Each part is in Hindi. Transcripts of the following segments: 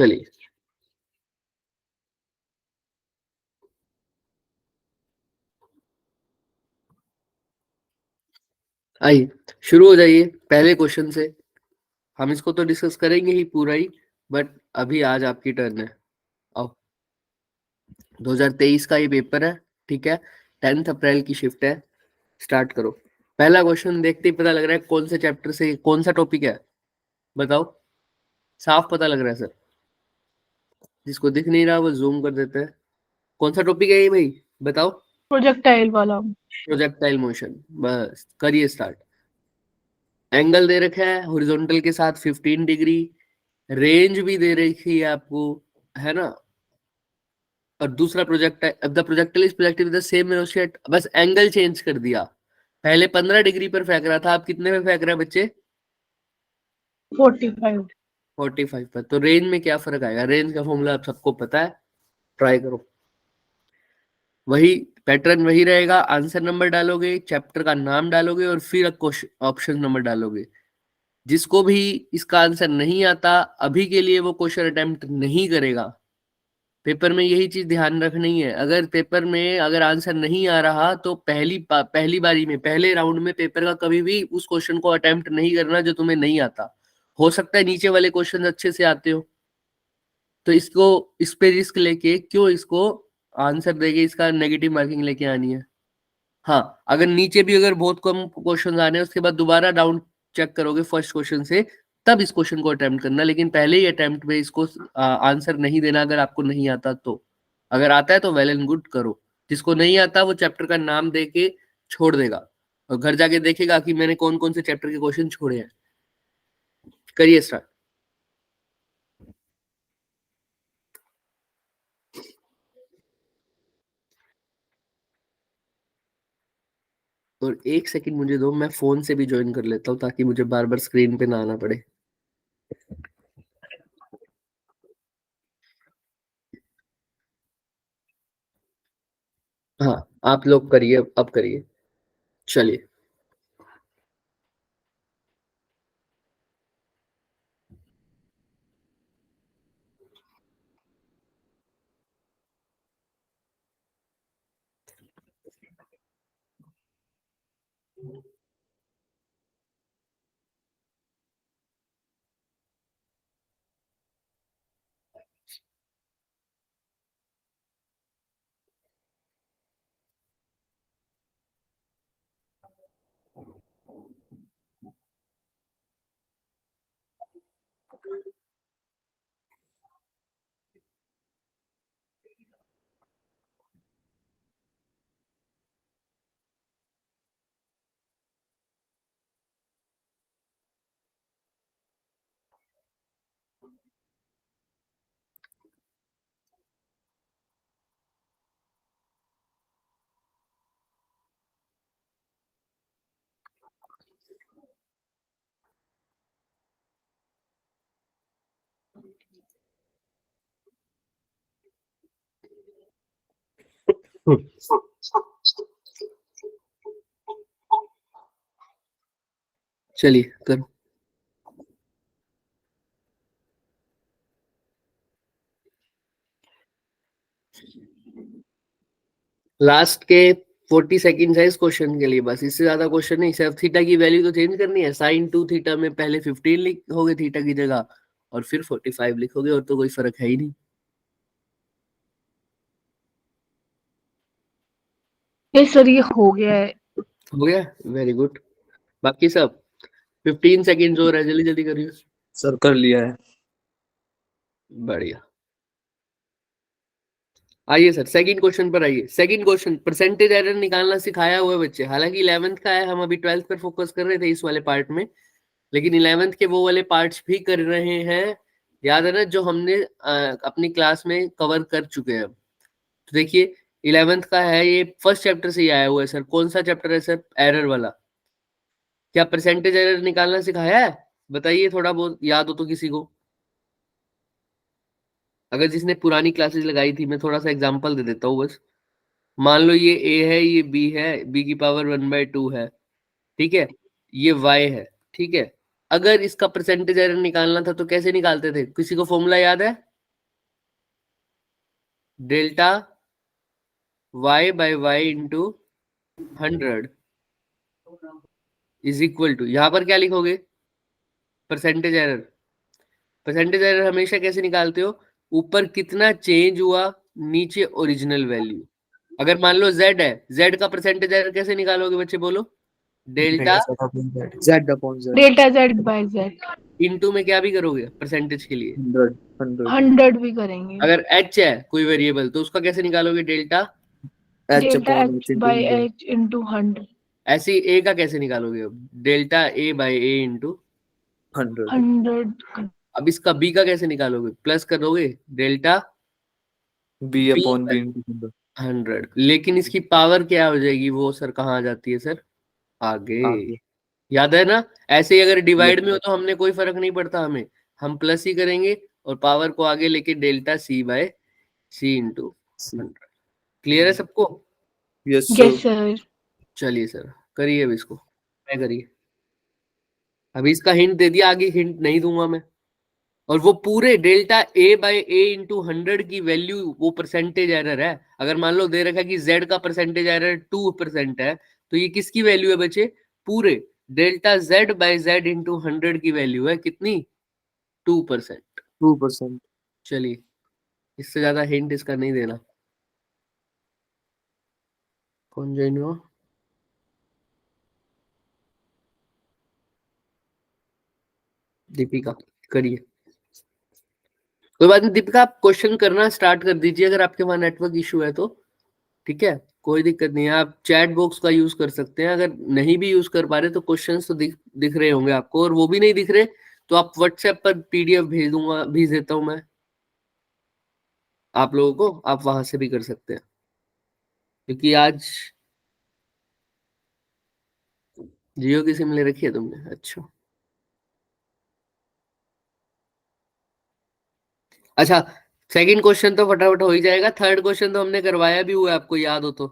चलिए आइए शुरू हो जाइए पहले क्वेश्चन से। हम इसको तो डिस्कस करेंगे ही पूरा ही, बट अभी आज आपकी टर्न है। आओ, 2023 का ये पेपर है, ठीक है। 10 अप्रैल की शिफ्ट है। स्टार्ट करो। पहला क्वेश्चन देखते ही पता लग रहा है कौन से चैप्टर से कौन सा टॉपिक है। बताओ, साफ पता लग रहा है सर। जिसको दिख नहीं रहा वो जूम कर देते हैं। कौन सा टॉपिक है ये भाई, बताओ। प्रोजेक्टाइल वाला। Projectile motion. बस करिए स्टार्ट। एंगल दे रखा है हॉरिजॉन्टल के साथ 15 डिग्री। रेंज भी दे रखी है आपको, है ना। और दूसरा प्रोजेक्ट है, the projectile is projected with the same velocity, बस एंगल चेंज कर दिया। पहले 15 डिग्री पर फेंक रहा था, आप कितने पे फेंक रहे हैं बच्चे? 45। 45 पर। तो रेंज में क्या फर्क आएगा? रेंज का फॉर्मूला आप सबको पता है, ट्राई करो। वही पैटर्न वही रहेगा। आंसर नंबर डालोगे, चैप्टर का नाम डालोगे और फिर ऑप्शन नंबर डालोगे। जिसको भी इसका आंसर नहीं आता अभी के लिए वो क्वेश्चन अटेम्प्ट नहीं करेगा। पेपर में यही चीज ध्यान रखनी है। अगर पेपर में अगर आंसर नहीं आ रहा तो पहली बारी में पहले राउंड में पेपर का कभी भी उस क्वेश्चन को अटेम्प्ट नहीं करना जो तुम्हें नहीं आता। हो सकता है नीचे वाले क्वेश्चन अच्छे से आते हो, तो इसको इस पे रिस्क लेके क्यों इसको आंसर देके इसका नेगेटिव मार्किंग लेके आनी है। हाँ, अगर नीचे भी अगर बहुत कम क्वेश्चन आ रहे हैं उसके बाद दोबारा डाउन चेक करोगे फर्स्ट क्वेश्चन से, तब इस क्वेश्चन को अटेम्प्ट करना। लेकिन पहले ही अटेम्प्ट में इसको आंसर नहीं देना अगर आपको नहीं आता तो। अगर आता है तो वेल एंड गुड करो। जिसको नहीं आता वो चैप्टर का नाम दे के छोड़ देगा और घर जाके देखेगा कि मैंने कौन कौन से चैप्टर के क्वेश्चन छोड़े हैं। करिए स्टार्ट। और एक सेकंड मुझे दो, मैं फोन से भी ज्वाइन कर लेता हूँ ताकि मुझे बार बार स्क्रीन पे ना आना पड़े। हाँ, आप लोग करिए, अब करिए। चलिए। चलिए करो। लास्ट के 40 सेकंड है इस क्वेश्चन के लिए, बस इससे ज्यादा क्वेश्चन नहीं। सिर्फ थीटा की वैल्यू तो चेंज करनी है। साइन टू थीटा में पहले 15 लिखोगे थीटा की जगह और फिर 45 लिखोगे, और तो कोई फर्क है ही नहीं। ये सर ये हो गया है। हो गया, वेरी गुड। बाकी सब 15 सेकंड और है, जल्दी जल्दी करिए। सर कर लिया है। बढ़िया। आइए सर सेकंड क्वेश्चन पर आइए। सेकंड क्वेश्चन परसेंटेज एरर निकालना सिखाया हुआ है बच्चे। हालांकि 11th का है, हम अभी 12th पर फोकस कर रहे थे इस वाले पार्ट में, लेकिन 11th के वो वाले पार्ट्स भी कर रहे हैं। याद है ना जो हमने अपनी क्लास में कवर कर चुके हैं। तो देखिए 11th का है, ये फर्स्ट चैप्टर से ही आया हुआ है सर। कौन सा चैप्टर है सर? एरर वाला। क्या परसेंटेज एरर निकालना सिखाया है? बताइए, थोड़ा बहुत याद हो तो किसी को। अगर जिसने पुरानी क्लासेस लगाई थी, मैं थोड़ा सा एग्जांपल दे देता हूँ बस। मान लो ये ए है, ये बी है, बी की पावर 1/2 है, ठीक है। ये वाई है, ठीक है। अगर इसका परसेंटेज एरर निकालना था तो कैसे निकालते थे? किसी को फॉर्मूला याद है? Delta y by y into 100 is equal to, यहां पर क्या लिखोगे? Percentage error. परसेंटेज एरर हमेशा कैसे निकालते हो? ऊपर कितना चेंज हुआ, नीचे ओरिजिनल वैल्यू। अगर मान लो z है, z का परसेंटेज एरर कैसे निकालोगे बच्चे, बोलो? Delta Z upon Z. Delta Z by Z into में क्या भी करोगे परसेंटेज के लिए? 100. 100 भी करेंगे। अगर h है कोई वेरिएबल तो उसका कैसे निकालोगे? Delta H delta upon H H into by 100. H into 100। ऐसे ही a का कैसे निकालोगे? अब delta a by a into 100. 100 अब इसका b का कैसे निकालोगे? प्लस करोगे delta B b upon B into 100. 100। लेकिन इसकी पावर क्या हो जाएगी वो सर, कहाँ आ जाती है सर? आगे। आगे. याद है ना? ऐसे ही अगर डिवाइड Yes. में हो तो हमने कोई फर्क नहीं पड़ता, हमें हम प्लस ही करेंगे और पावर को आगे लेके delta c by c into C. 100। Clear है सबको? Yes, yes sir. सर। चलिए सर करिए अब इसको, मैं करिए। अभी इसका हिंट दे दिया, आगे हिंट नहीं दूंगा मैं। और वो पूरे delta A bye A into 100 की वैल्यू वो परसेंटेज एरर है। अगर मान लो दे रखा है कि z का परसेंटेज एरर 2% है, तो ये किसकी वैल्यू है बच्चे? पूरे delta z by z into 100 की वैल्यू है कितनी? 2%। 2%. चलिए, इससे ज्यादा हिंट इसका नहीं देना। कौन ज्वाइन हुआ? दीपिका, करिए। कोई बात नहीं दीपिका, आप क्वेश्चन करना स्टार्ट कर दीजिए अगर आपके वहां नेटवर्क इशू है तो। ठीक है, कोई दिक्कत नहीं है। आप चैट बॉक्स का यूज कर सकते हैं। अगर नहीं भी यूज कर पा रहे तो क्वेश्चंस तो दिख रहे होंगे आपको, और वो भी नहीं दिख रहे तो आप व्हाट्सएप पर पीडीएफ भेज देता हूं मैं आप लोगों को, आप वहां से भी कर सकते हैं। क्योंकि आज जियो की सिम ले रखी है तुमने? अच्छा अच्छा, सेकंड क्वेश्चन तो फटाफट हो ही जाएगा। थर्ड क्वेश्चन तो हमने करवाया भी हुआ है, आपको याद हो तो।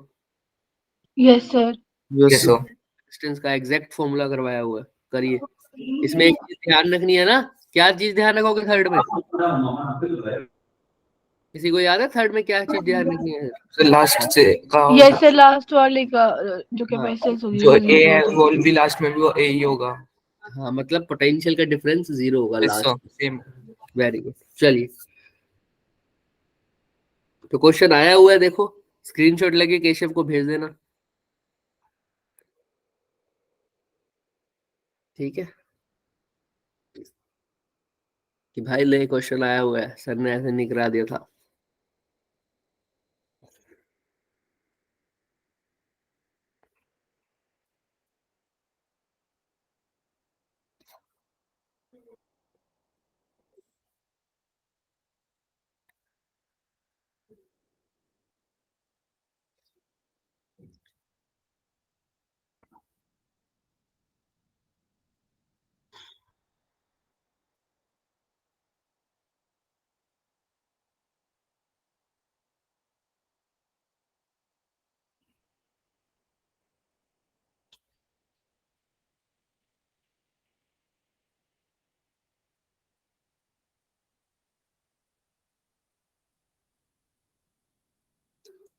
Yes sir. Yes, sir. Distance का एग्जैक्ट फॉर्मूला करवाया हुआ है, करिए। इसमें एक चीज ध्यान रखनी है ना, क्या चीज ध्यान रखोगे थर्ड में? किसी को याद है थर्ड में क्या चीज ध्यान रखनी है? So last से का यस सर, लास्ट वाले का जो हाँ, कैपेसिटेंस होगी जो वो A जीरो है हो वो जाएगी। भी लास्ट में भी वो A ही होगा. हाँ मतलब पोटेंशियल का डिफरेंस 0 होगा Yes, sir. Last. Same. Very good. चलिए, तो क्वेश्चन आया हुआ है, देखो स्क्रीनशॉट लेके केशव को भेज देना। ठीक है कि भाई ले क्वेश्चन आया हुआ है, सर ने ऐसे नहीं करा दिया था।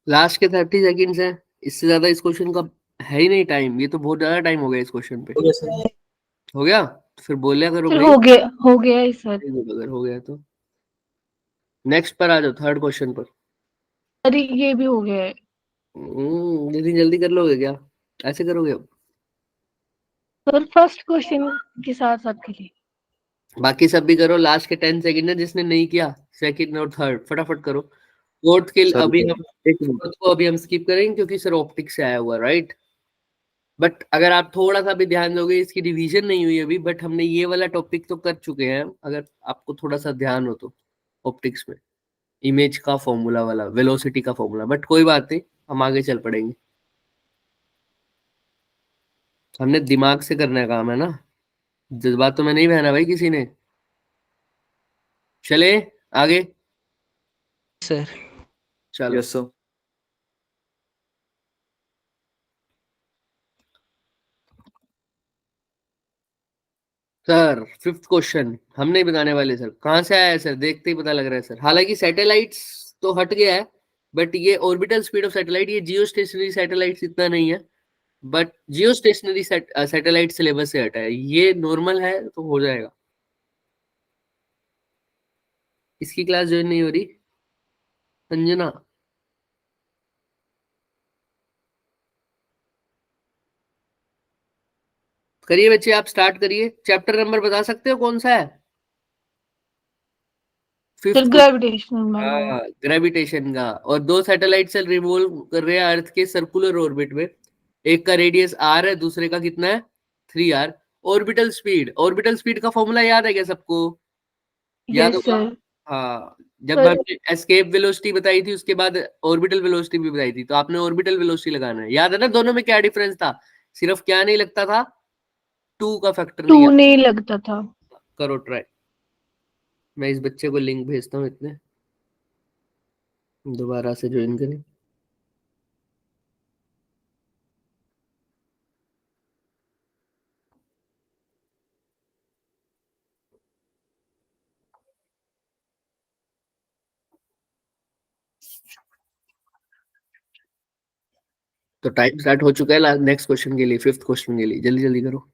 लास्ट के 30 सेकंड्स है, इससे ज्यादा इस क्वेश्चन का है ही नहीं टाइम। ये तो बहुत ज्यादा टाइम हो गया इस क्वेश्चन पे। Okay, sir. हो गया तो फिर बोलिया करो सर भाई। हो गया है सर। अगर हो गया तो नेक्स्ट पर आ जाओ, थर्ड क्वेश्चन पर। अरे ये भी हो गया है। इतनी जल्दी कर लोगे क्या? ऐसे करोगे अब? सर फर्स्ट क्वेश्चन के साथ साथ के लिए। बाकी सब भी करो, लास्ट के 10 सेकंड है, जिसने नहीं किया सेकंड और थर्ड फटाफट करो। फोर्थ के Sorry, अभी sir. हम एक मिनट. फोर्थ को अभी हम स्किप करेंगे क्योंकि सर ऑप्टिक्स से आया हुआ, राइट? बट अगर आप थोड़ा सा भी ध्यान दोगे, इसकी रिवीजन नहीं हुई अभी, बट हमने ये वाला टॉपिक तो कर चुके हैं। अगर आपको थोड़ा सा ध्यान हो तो ऑप्टिक्स में इमेज का फॉर्मूला वाला, वेलोसिटी का फॉर्मूला, बट कोई बात नहीं, हम आगे चल पड़ेंगे। हमने दिमाग से करना है काम, है ना? जज्बात तो मैं नहीं बहना भाई किसी ने। चले आगे। Sir. चलो Yes, sir. Sir, fifth question हम नहीं बताने वाले सर। कहाँ से आया है सर? देखते ही पता लग रहा है सर। हालांकि सैटेलाइट्स तो हट गया है, बट ये ऑर्बिटल स्पीड ऑफ सैटेलाइट, ये जियो स्टेशनरी सैटेलाइट इतना नहीं है, but Jio stationery satellite syllabus से हटा है, ये नॉर्मल है तो हो जाएगा। इसकी क्लास ज्वाइन नहीं हो रही संजना? करिए बच्चे, आप स्टार्ट करिए। चैप्टर नंबर बता सकते हो कौन सा है? Sir fifth. ग्रेविटेशनल हाँ, ग्रेविटेशन का। और दो सैटेलाइट से रिवॉल्व कर रहे हैं अर्थ के सर्कुलर ऑर्बिट में। एक का रेडियस आर है, दूसरे का कितना है? 3r। Orbital speed, orbital speed का फॉर्मूला याद है क्या सबको? याद यस होगा। सर। हाँ, जब सर हमने एस्केप वेलोसिटी बताई थी उसके बाद ऑर्बिटल वेलोसिटी भी बताई थी, तो आपने ऑर्बिटल वेलोसिटी लगाना है। याद है ना दोनों में क्या डिफरेंस था? सिर्फ क्या नहीं लगता था? 2 का फैक्टर नहीं 2 आता। नहीं लगता था। करो ट्राई। मैं इस बच्चे को लिंक भेजता हूँ, इतने दोबारा से ज्वाइन करें। तो टाइम स्टार्ट हो चुका है नेक्स्ट क्वेश्चन के लिए, फिफ्थ क्वेश्चन के लिए। जल्दी जल्दी करो।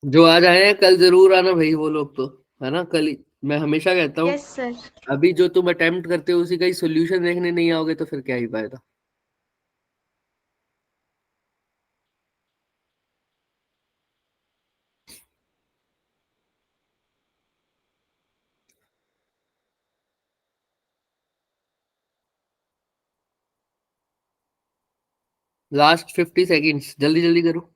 जो आज आए हैं कल जरूर आना भाई, वो लोग तो है ना। कल मैं हमेशा कहता हूँ, यस सर। अभी जो तुम अटेम्प्ट करते हो उसी का ही सोल्यूशन देखने नहीं आओगे तो फिर क्या ही फायदा। लास्ट 50 सेकेंड्स, जल्दी जल्दी करो।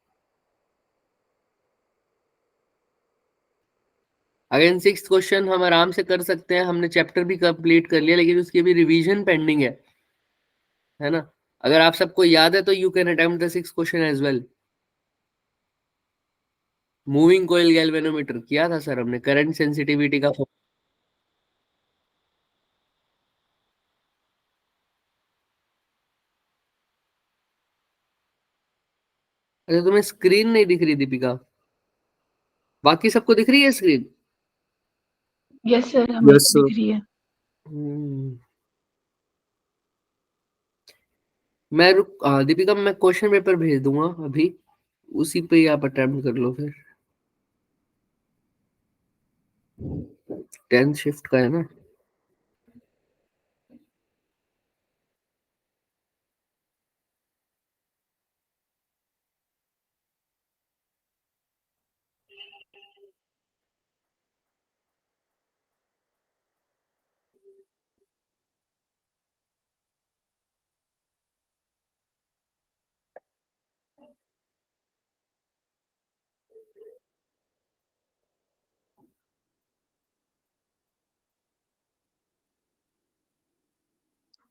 अगेन सिक्स क्वेश्चन हम आराम से कर सकते हैं, हमने चैप्टर भी कंप्लीट कर लिया, लेकिन उसकी भी रिवीजन पेंडिंग है ना। अगर आप सबको याद है तो you can attempt the six question as well. Moving coil galvanometer किया था सर हमने, करंट सेंसिटिविटी का। अच्छा, तुम्हें स्क्रीन नहीं दिख रही दीपिका? बाकी सबको दिख रही है स्क्रीन? यस सर, हमें यस दिख सर। रही है। हम्म, मैं दीपिका मैं क्वेश्चन पेपर भेज दूंगा अभी, उसी पे ही आप अटेम्प्ट कर लो फिर। 10th शिफ्ट का है ना।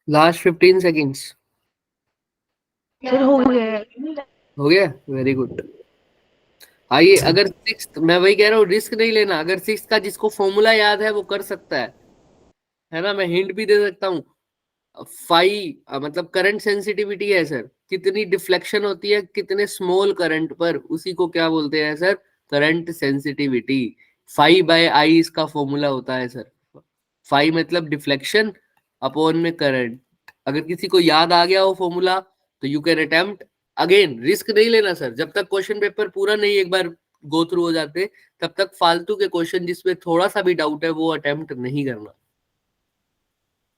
Last 15 seconds. सर हो गया है। हो गया, वेरी गुड। आइए, अगर सिक्स, मैं वही कह रहा हूँ, रिस्क नहीं लेना। अगर सिक्स का जिसको फॉर्मूला याद है वो कर सकता है ना। मैं हिंट भी दे सकता हूँ। फाई मतलब करंट सेंसिटिविटी है सर, कितनी डिफ्लेक्शन होती है कितने स्मॉल करंट पर, उसी को क्या बोलते हैं sir? Current sensitivity. Phi by I इसका फॉर्मूला होता है सर। फाई मतलब डिफ्लेक्शन अपॉन में करंट। अगर किसी को याद आ गया हो फॉर्मूला तो you can attempt. Again risk नहीं लेना सर, जब तक क्वेश्चन पेपर पूरा नहीं एक बार गो थ्रू हो जाते तब तक फालतू के क्वेश्चन जिसमें थोड़ा सा भी डाउट है वो अटेम्प्ट नहीं करना।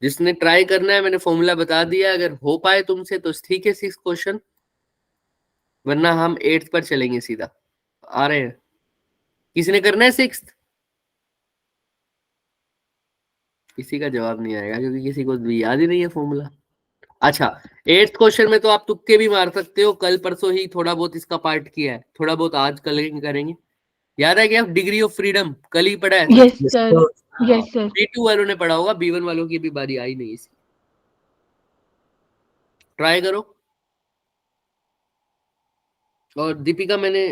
जिसने ट्राई करना है, मैंने फॉर्मूला बता दिया, अगर हो पाए तुमसे तो ठीक है सिक्स क्वेश्चन, वरना हम एट्थ पर चलेंगे सीधा। आ रहे हैं? किसी ने करना है सिक्स? किसी का जवाब नहीं आएगा क्योंकि किसी को भी याद ही नहीं है फॉर्मूला। अच्छा, एट्थ क्वेश्चन में तो आप तुक्के भी मार सकते हो, कल परसों ही थोड़ा बहुत इसका पार्ट किया है, थोड़ा बहुत आज कल करेंगे। याद है क्या डिग्री ऑफ फ्रीडम कल ही पढ़ा है? Yes yes sir. सर। हाँ, यस सर। B2 वालों ने पढ़ा होगा, B1 वालों की भी बारी आई नहीं इसकी। ट्राई करो। और दीपिका मैंने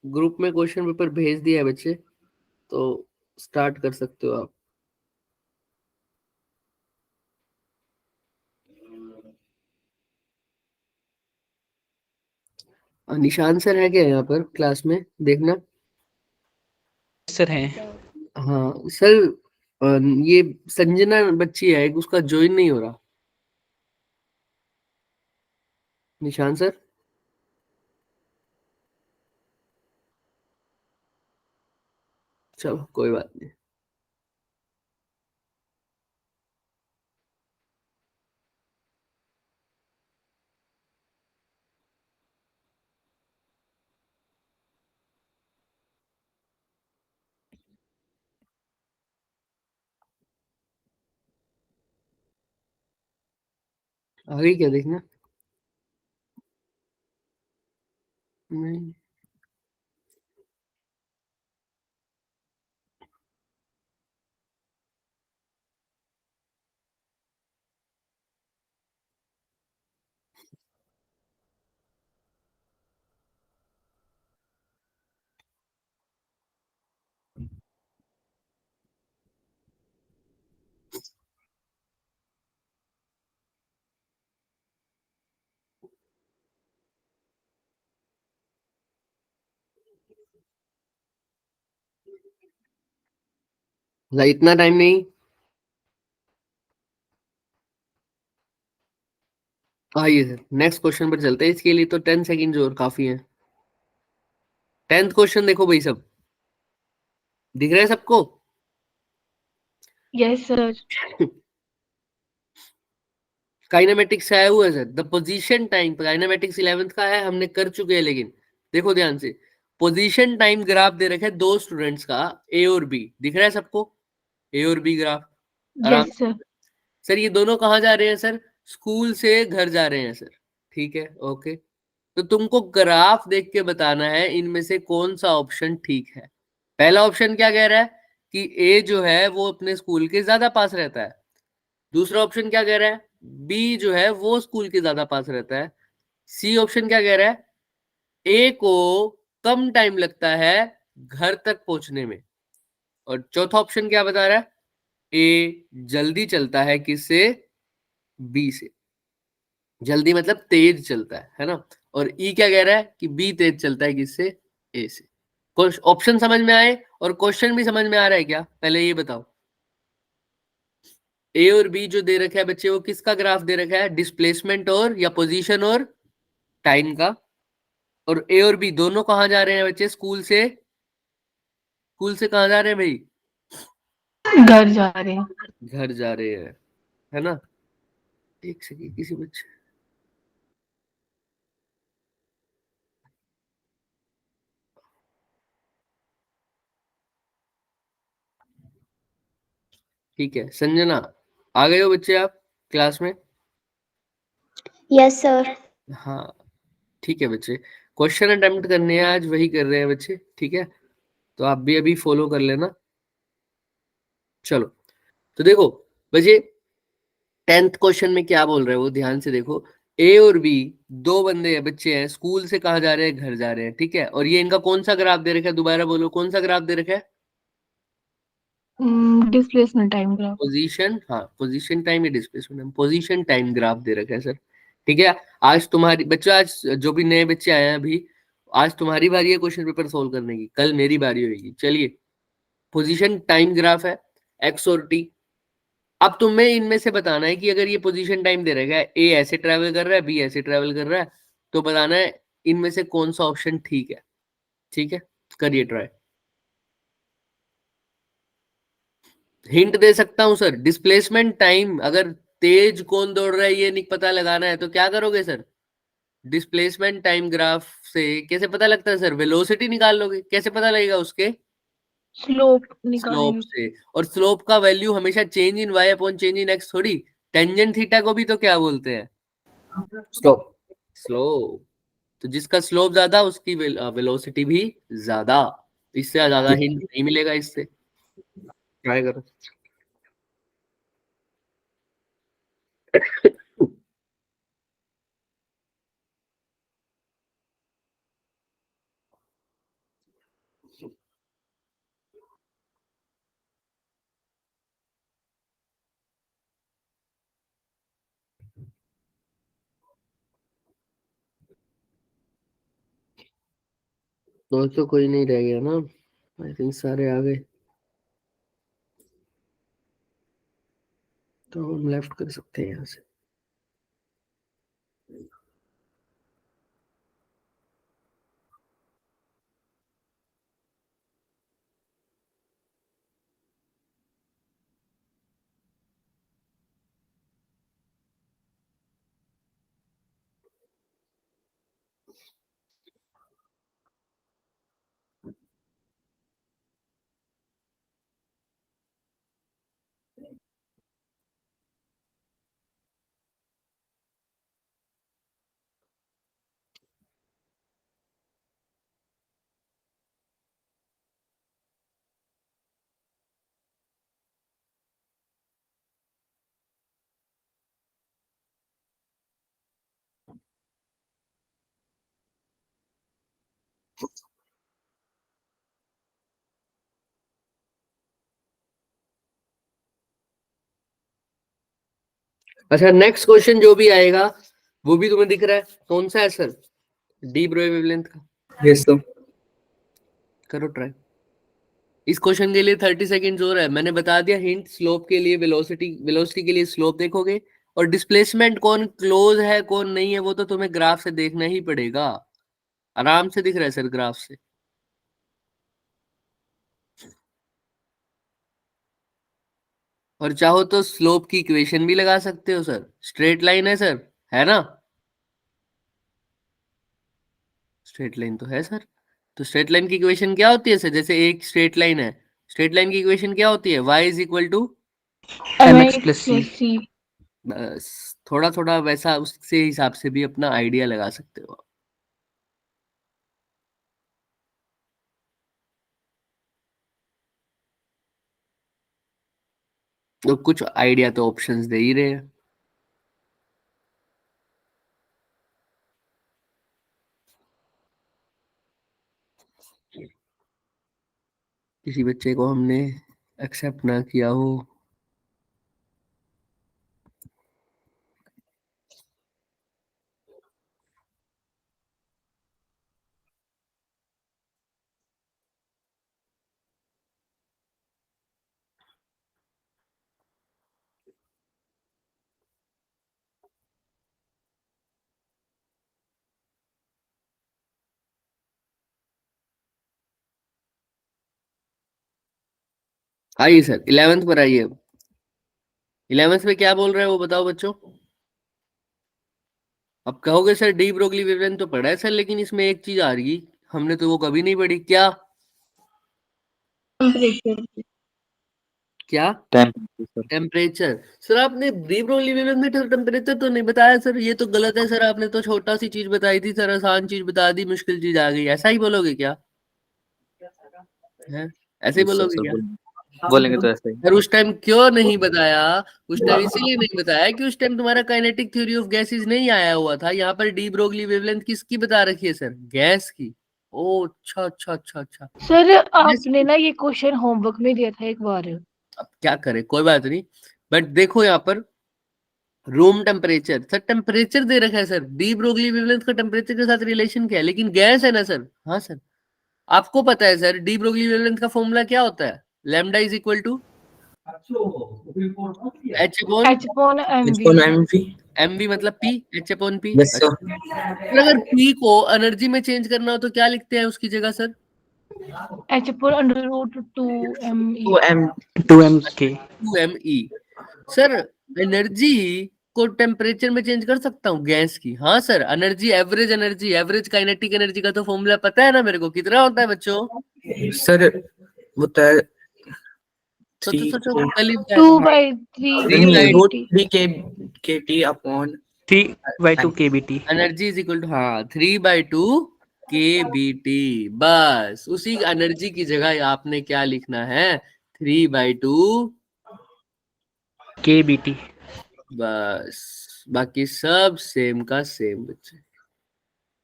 ग्रुप में क्वेश्चन पेपर भेज दिया है बच्चे, तो स्टार्ट कर सकते हो आप। निशान सर है क्या यहाँ पर क्लास में, देखना। सर हैं। हाँ सर, ये संजना बच्ची है एक, उसका ज्वाइन नहीं हो रहा। निशान सर, चलो कोई बात नहीं। आगे क्या देखना? नहीं, इतना टाइम नहीं। आइए सर, नेक्स्ट क्वेश्चन पर चलते हैं। इसके लिए तो 10 सेकेंड और काफी है। 10th क्वेश्चन देखो भाई सब, दिख रहा है सबको? Yes sir. काइनेमेटिक्स से आया हुआ है sir. The position time, kinematics 11th का है, हमने कर चुके हैं। लेकिन देखो ध्यान से, पोजीशन टाइम ग्राफ दे रखा है दो स्टूडेंट्स का, ए और बी। दिख रहा है सबको? ए और बी ग्राफ आराम यस सर। सर, ये दोनों कहाँ जा रहे हैं सर? स्कूल से घर जा रहे हैं सर। ठीक है, ओके। तो तुमको ग्राफ देख के बताना है इनमें से कौन सा ऑप्शन ठीक है। पहला ऑप्शन क्या कह रहा है कि ए जो है वो अपने स्कूल के ज्यादा पास रहता है। दूसरा ऑप्शन क्या कह रहा है? बी जो है वो स्कूल के ज्यादा पास रहता है। सी ऑप्शन क्या कह रहा है? ए को कम टाइम लगता है घर तक पहुंचने में। और चौथा ऑप्शन क्या बता रहा है? ए जल्दी चलता है किससे? बी से। जल्दी मतलब तेज चलता है ना। और ई क्या कह रहा है कि बी तेज चलता है किससे? ए से। कुछ ऑप्शन समझ में आए और क्वेश्चन भी समझ में आ रहा है क्या, पहले ये बताओ। ए और बी जो दे रखा है बच्चे, वो किसका ग्राफ दे रखा है? डिस्प्लेसमेंट और या पोजीशन और टाइम का। और ए और बी दोनों कहाँ जा रहे हैं बच्चे? स्कूल से। स्कूल से कहाँ जा रहे हैं भाई? घर जा रहे हैं। घर जा रहे हैं, है ना। एक सेकंड, किसी बच्चे, ठीक है। संजना, आ गए हो बच्चे आप क्लास में? Yes sir. हाँ, ठीक है बच्चे। क्वेश्चन अटेम्प्ट करने हैं आज, वही कर रहे हैं बच्चे, ठीक है। तो आप भी अभी फॉलो कर लेना। चलो, तो देखो बच्चे, 10th क्वेश्चन में क्या बोल रहे हो वो ध्यान से देखो। ए और बी दो बंदे हैं, बच्चे हैं, स्कूल से कहाँ जा रहे हैं? घर जा रहे हैं, ठीक है। और ये इनका कौन सा ग्राफ दे रखा है? दोबारा बोलो, कौन सा ग्राफ दे रखा है? Displacement time graph. पोजीशन, हाँ पोजीशन टाइम या डिस्प्लेसमेंट, पोजीशन टाइम ग्राफ दे रखा है सर। ठीक है। आज तुम्हारी बच्चों, आज जो भी नए बच्चे आए हैं अभी, आज तुम्हारी बारी है क्वेश्चन पेपर सोल्व करने की, कल मेरी बारी होगी। चलिए, पोजीशन टाइम ग्राफ है, एक्स और टी। अब तुम्हें इनमें से बताना है कि अगर ये पोजीशन टाइम दे रखा है, ए ऐसे ट्रेवल कर रहा है, बी ऐसे ट्रेवल कर रहा है, तो बताना है इनमें से कौन सा ऑप्शन ठीक है। ठीक है, करिए ट्राई। हिंट दे सकता हूं सर, डिस्प्लेसमेंट टाइम, अगर तेज कौन दौड़ रहा है ये नहीं पता लगाना है तो क्या करोगे सर? डिस्प्लेसमेंट टाइम ग्राफ से कैसे पता लगता है सर? वेलोसिटी निकाल लोगे। कैसे पता लगेगा उसके? स्लोप स्लोप निकालेंगे। से। और स्लोप का वैल्यू हमेशा change in Y upon change in X थोड़ी। टेंजेंट थीटा को भी तो क्या बोलते हैं? स्लोप। स्लोप। तो जिसका स्लोप ज्यादा उसकी वेलोसिटी भी ज्यादा। इससे ज्यादा हिंट नहीं मिलेगा इससे। ट्राई करो। तो कोई नहीं रह गया ना, आई थिंक सारे आ गए, तो हम लेफ्ट कर सकते हैं यहाँ से। अच्छा, नेक्स्ट क्वेश्चन जो भी आएगा वो भी तुम्हें दिख रहा है, कौन सा है सर? डी ब्रोगली वेवलेंथ का। Yes sir. करो ट्राई। इस क्वेश्चन के लिए 30 सेकेंड्स और है, मैंने बता दिया हिंट, स्लोप के लिए वेलोसिटी के लिए स्लोप देखोगे, और डिस्प्लेसमेंट कौन क्लोज है कौन नहीं है वो तो तुम्हें ग्राफ से देखना ही पड़ेगा। आराम से दिख रहा है सर ग्राफ से। और चाहो तो स्लोप की इक्वेशन भी लगा सकते हो सर, स्ट्रेट लाइन है सर, है ना? स्ट्रेट लाइन तो है सर। तो स्ट्रेट लाइन की इक्वेशन क्या होती है सर? जैसे एक स्ट्रेट लाइन है, स्ट्रेट लाइन की इक्वेशन क्या होती है? y is equal to mx plus c। C। बस थोड़ा थोड़ा वैसा उससे हिसाब से भी अपना आइडिया लगा सकते हो। तो कुछ आइडिया तो ऑप्शंस दे ही रहे हैं। किसी बच्चे को हमने एक्सेप्ट ना किया हो। आइए सर 11th पर आइए। 11th में क्या बोल रहे हैं वो बताओ बच्चों। अब कहोगे सर डी ब्रोगली वेवलेंथ तो पढ़ा है सर, लेकिन इसमें एक चीज आ रही, हमने तो वो कभी नहीं पढ़ी। क्या टेम्परेचर। क्या? टेम्परेचर। टेम्परेचर। सर आपने डी ब्रोगली वेवलेंथ में टेम्परेचर तो नहीं बताया सर, ये तो गलत है सर, आपने तो छोटा सी चीज बताई थी सर, आसान चीज बता दी, मुश्किल चीज आ गई, ऐसा ही बोलोगे क्या? है ऐसे ही बोलोगे क्या? बोलेंगे तो ऐसे ही। सर उस टाइम क्यों नहीं बताया? उस टाइम इसीलिए नहीं बताया कि उस टाइम तुम्हारा काइनेटिक थ्योरी ऑफ गैसेस नहीं आया हुआ था। यहाँ पर डी ब्रोगली वेवलेंथ किसकी बता रखी है सर? गैस की। ओ अच्छा अच्छा अच्छा अच्छा। सर आपने ना ये क्वेश्चन होमवर्क में दिया था एक बार। अब क्या करें, कोई बात नहीं, बट देखो यहाँ पर रूम टेम्परेचर, सर टेम्परेचर दे रखा है सर, डी ब्रोगली वेवलेंथ का टेम्परेचर के साथ रिलेशन क्या है? लेकिन गैस है ना सर। हाँ सर, आपको पता है सर डी ब्रोगली वेवलेंथ का फॉर्मूला क्या होता है? Lambda is equal to H upon H/MV। MV मतलब P, H upon P. Yes sir. फिर अगर पी को एनर्जी में चेंज करना हो तो क्या लिखते हैं उसकी जगह sir? H/√2ME। 2mk। 2me। Sir energy को टेम्परेचर में चेंज कर सकता हूँ गैस की? हाँ sir, energy, average kinetic energy का तो फॉर्मूला पता है ना मेरे को, कितना होता है बच्चों? सर होता है सोचो कल ही बताया 2/3 KT upon 3/2 kbt। Energy is equal to, हाँ 3/2 kBT। बस उसी एनर्जी की जगह आपने क्या लिखना है? 3/2 kbt। बस, बाकी सब सेम का सेम बच्चे।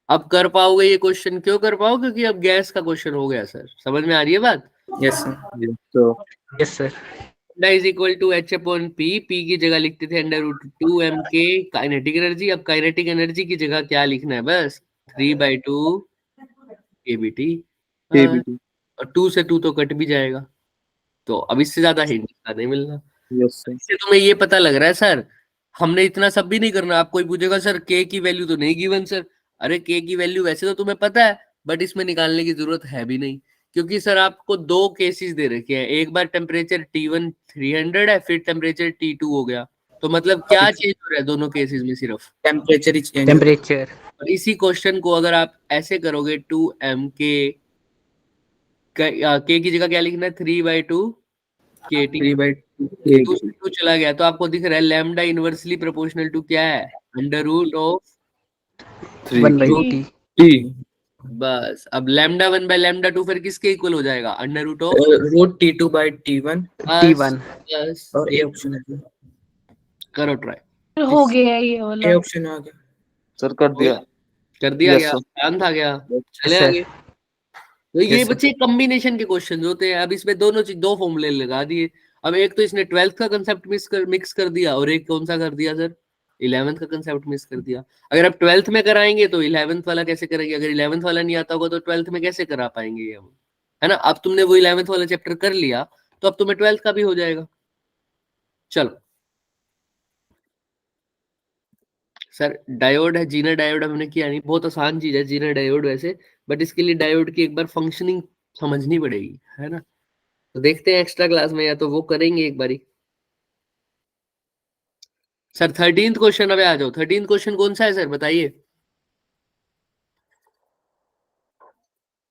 अब कर पाओगे ये क्वेश्चन? क्यों कर पाओ? क्योंकि अब गैस का क्वेश्चन हो गया सर, समझ में आ रही है बात? Yes sir. तो yes sir. Is equal to H upon P, P की जगह लिखते थे √2mk काइनेटिक एनर्जी, अब काइनेटिक एनर्जी की जगह क्या लिखना है? बस 3/2 kBT। KBT. और 2 से 2 तो कट भी जाएगा, तो अब इससे ज्यादा हिंट नहीं मिलना। Yes, sir. इससे तुम्हें ये पता लग रहा है सर हमने इतना सब भी नहीं करना। आप कोई पूछेगा सर के की वैल्यू तो नहीं गिवन सर, अरे के की वैल्यू वैसे तो तुम्हें पता है, बट इसमें निकालने की जरूरत है भी नहीं, क्योंकि सर आपको 2 केसेस दे रखे हैं। एक बार टेम्परेचर T1 300 है, फिर टेम्परेचर T2 हो गया, तो मतलब क्या चेंज हो रहा है दोनों केसेस में? सिर्फ Temperature is change. टेम्परेचर। और इसी क्वेश्चन को अगर आप ऐसे करोगे 2mk, के की जगह क्या लिखना है? 3/2 KT। 3/2 2 से 2 चला गया तो आपको दिख रहा है लैम्डा इनवर्सली प्रोपोर्शनल टू क्या है? Under root of 1/2T। T. बस। अब लैम्डा 1/λ2 फिर किसके इक्वल हो जाएगा? Under root of Root T2/T1 T1। बस। और A option है. करो ट्राई। हो गया ये वाला। A option आ गया. सर कर दिया। कर दिया Yes, गया, sir. शांत आ गया, चले sir. आगे। तो ये Yes, sir. बच्चे कॉम्बिनेशन के क्वेश्चन होते हैं। अब इसमें दोनों चीज, 2 फॉर्मूले लगा दिए। अब एक तो इसने 12th का कंसेप्ट मिक्स कर दिया, और एक कौन सा कर दिया सर? 11th का कंसेप्ट मिक्स कर दिया। अगर आप 12th में कराएंगे तो 11th वाला कैसे करेंगे? अगर 11th वाला नहीं आता होगा तो 12th में कैसे करा पाएंगे ये हम, है ना? अब तुमने वो 11th वाला चैप्टर कर लिया तो अब तुम्हें 12th का भी हो जाएगा। चलो सर, डायोड है, जीना डायोड हमने किया नहीं, बहुत आसान चीज है जीना डायोड वैसे, बट इसके लिए डायोड की एक बार फंक्शनिंग समझनी पड़ेगी, है ना? तो देखते हैं एक्स्ट्रा क्लास में, या तो वो करेंगे एक बारी। सर 13th क्वेश्चन, अब आ जाओ। 13th क्वेश्चन कौन सा है सर, बताइए।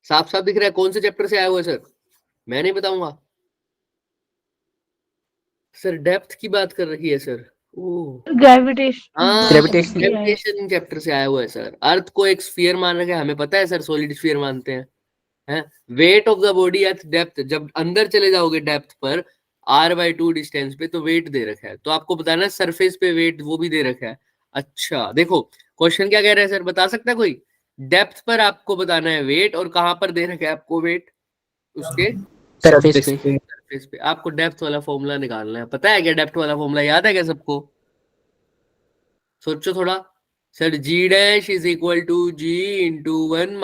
साफ साफ दिख रहा है कौन से चैप्टर से आया हुआ है सर? मैं नहीं बताऊंगा सर। डेप्थ की बात कर रही है सर। ओह ग्रेविटेशन। हाँ, Gravitation। ग्रेविटेशन चैप्टर से आया हुआ है सर। अर्थ को एक स्फीयर मान रखा है, हमें पता है सर, सॉलिड स्फीयर मानते हैं। Weight of the body at depth, जब अंदर चले जाओगे डेप्थ पर r/2 डिस्टेंस पे, तो वेट दे रखा है। तो आपको बताना है सरफेस पे वेट वो भी दे रखा है। अच्छा देखो क्वेश्चन क्या कह रहा है सर, बता सकता है कोई? डेप्थ पर आपको बताना है वेट, और कहां पर दे रखा है आपको वेट? उसके सरफेस पे। सरफेस पे। आपको डेप्थ वाला फॉर्मूला निकालना है। पता है क्या डेप्थ वाला फॉर्मूला? याद है क्या सबको? सोचो थोड़ा। Sir G'=G × 1 -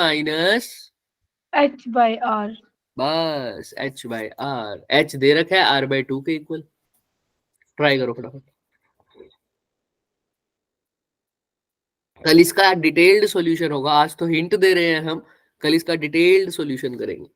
h/r। बस h/r। h दे रखा है r/2 के इक्वल। ट्राई करो फटाफट। कल इसका डिटेल्ड सॉल्यूशन होगा, आज तो हिंट दे रहे हैं हम, कल इसका डिटेल्ड सॉल्यूशन करेंगे।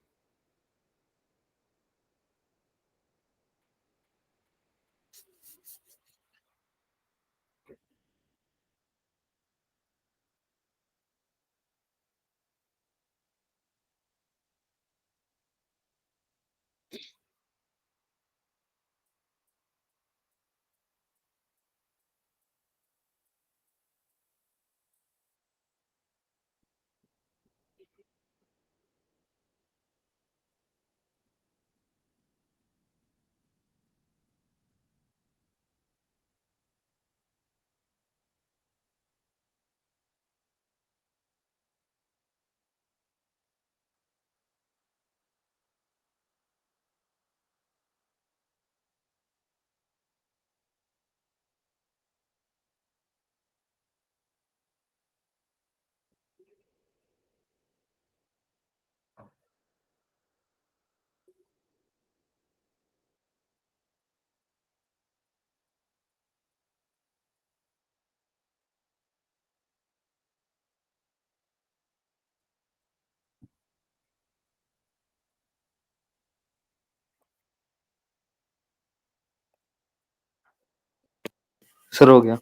सर हो गया।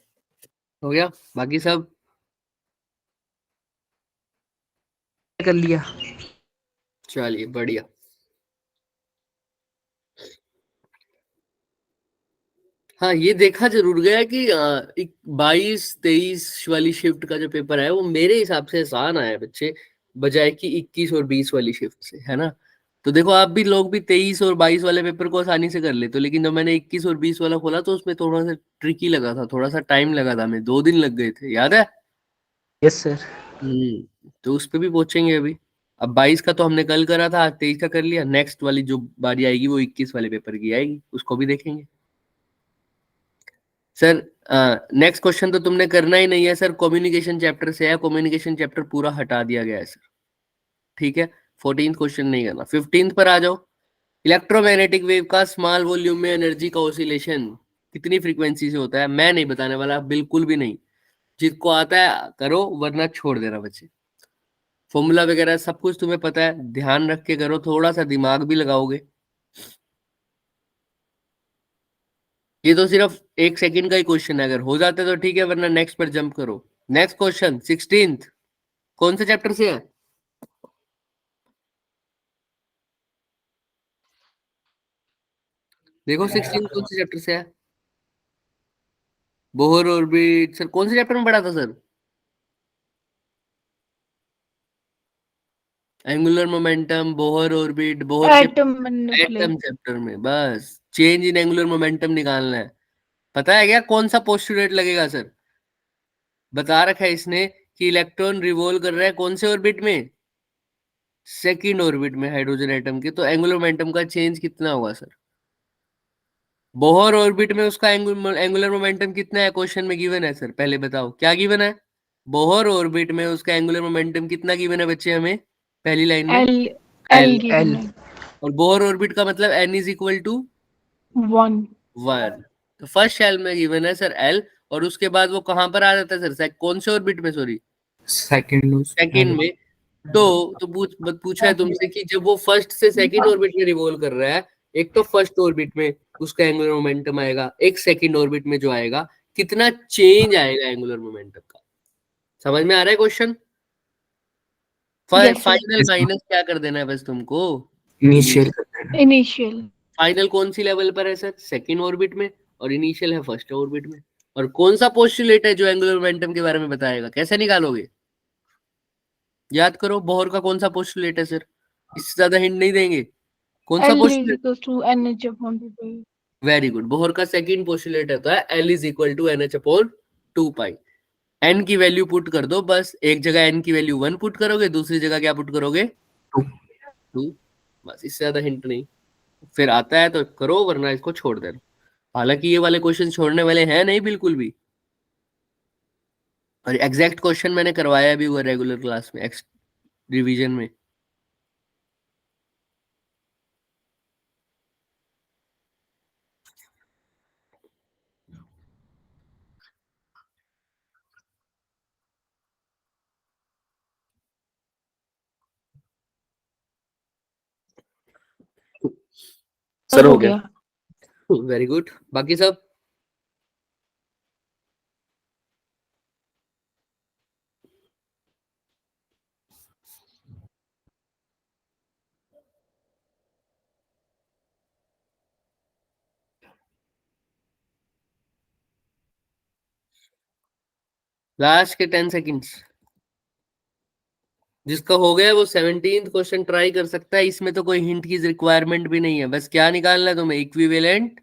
हो गया बाकी सब? कर लिया। चलिए बढ़िया। हाँ ये देखा जरूर गया कि 22-23 वाली शिफ्ट का जो पेपर है वो मेरे हिसाब से आसान आया है बच्चे, बजाय कि 21 और 20 वाली शिफ्ट से, है ना? तो देखो आप भी लोग भी 23 और 22 वाले पेपर को आसानी से कर लेते हो, लेकिन जब मैंने 21 और 20 वाला खोला तो उसमें थोड़ा सा ट्रिकी लगा था, थोड़ा सा टाइम लगा था, हमें 2 दिन लग गए थे, याद है? Yes sir. तो उस पे भी पहुंचेंगे अभी। अब 22 का तो हमने कल करा था, आज 23 का कर लिया। नेक्स्ट वाली जो बारी आएगी वो 21 वाले पेपर की आएगी, उसको भी देखेंगे। सर नेक्स्ट क्वेश्चन तो तुमने करना ही नहीं है सर, कम्युनिकेशन चैप्टर से है। कम्युनिकेशन चैप्टर पूरा हटा दिया गया है सर, ठीक है? 14th क्वेश्चन नहीं करना। 15th पर आ जाओ। इलेक्ट्रोमैग्नेटिक वेव का स्मॉल वॉल्यूम में एनर्जी का ऑसिलेशन कितनी फ्रीक्वेंसी से होता है? मैं नहीं बताने वाला, बिल्कुल भी नहीं। जिसको आता है करो, वरना छोड़ देना बच्चे। फॉर्मूला वगैरह सब कुछ तुम्हें पता है, ध्यान रख के करो, थोड़ा सा दिमाग भी लगाओगे। ये तो सिर्फ 1 सेकंड का ही क्वेश्चन है, अगर हो जाता है तो ठीक है, वरना नेक्स्ट पर जंप करो। नेक्स्ट क्वेश्चन 16th कौन से चैप्टर से है? देखो 16 कौन से चैप्टर से है? Bohr orbit. सर कौन से चैप्टर में पढ़ा था sir? Angular momentum, Bohr orbit, Bohr के एटम मैनिपुलेट। एटम चैप्टर में। बस चेंज इन एंगुलर मोमेंटम निकालना है। पता है क्या कौन सा पोस्टुलेट लगेगा सर? बता रखा है इसने कि इलेक्ट्रॉन रिवॉल्व कर रहा है कौन से ऑर्बिट में? सेकंड ऑर्बिट में हाइड्रोजन एटम के। तो एंगुलर मोमेंटम का चेंज कितना होगा सर? बोहर ऑर्बिट में उसका एंगुलर मोमेंटम कितना है? क्वेश्चन में गिवन है सर, पहले बताओ क्या गिवन है? बोहर ऑर्बिट में उसका एंगुलर मोमेंटम कितना गिवन है बच्चे हमें? पहली लाइन में एल एल। एल गिवन है और बोहर ऑर्बिट का मतलब n इज इक्वल टू 1। 1। तो फर्स्ट शेल में गिवन है सर एल, और उसके बाद वो कहां पर आ जाता है सर? कौन से ऑर्बिट में? Sorry Second lose. सेकंड में। तो पूछा है तुमसे कि जब वो फर्स्ट से सेकंड ऑर्बिट में रिवॉल्व कर रहा है, एक तो फर्स्ट ऑर्बिट में उसका एंगुलर मोमेंटम आएगा, एक सेकंड ऑर्बिट में जो आएगा, कितना चेंज आएगा एंगुलर मोमेंटम का? समझ में आ रहा है question? Yes, sir. Final Yes, ma'am. Minus क्या कर देना है बस तुमको? Initial. इनिशियल। फाइनल कौन सी लेवल पर है सर? सेकंड ऑर्बिट में, और इनिशियल है फर्स्ट ऑर्बिट में। और कौन सा पोस्टुलेट है जो एंगुलर मोमेंटम के बारे में बताएगा? कैसे निकालोगे? याद करो, बोहर का कौन सा पोस्टुलेट है सर? इससे ज्यादा हिंट नहीं देंगे। कौन सा L is postulate? Equal to NH upon P. Very good. Bohr का सेकंड पोस्टुलेट होता है L is equal to N H upon 2 pi. N की वैल्यू पुट कर दो बस। एक जगह एन की वैल्यू 1 पुट करोगे, दूसरी जगह क्या पुट करोगे? 2। बस, इससे ज्यादा हिंट नहीं। फिर आता है तो करो, वरना इसको छोड़ देना। हालांकि ये वाले क्वेश्चन छोड़ने वाले हैं नहीं बिल्कुल भी, और एग्जैक्ट क्वेश्चन मैंने करवाया भी हुआ रेगुलर क्लास में, रिवीजन में। सर हो गया। Very good. बाकी सब लास्ट के 10 सेकंड्स। जिसका हो गया वो 17th क्वेश्चन ट्राई कर सकता है। इसमें तो कोई हिंट की रिक्वायरमेंट भी नहीं है, बस क्या निकालना है तुम्हें? Equivalent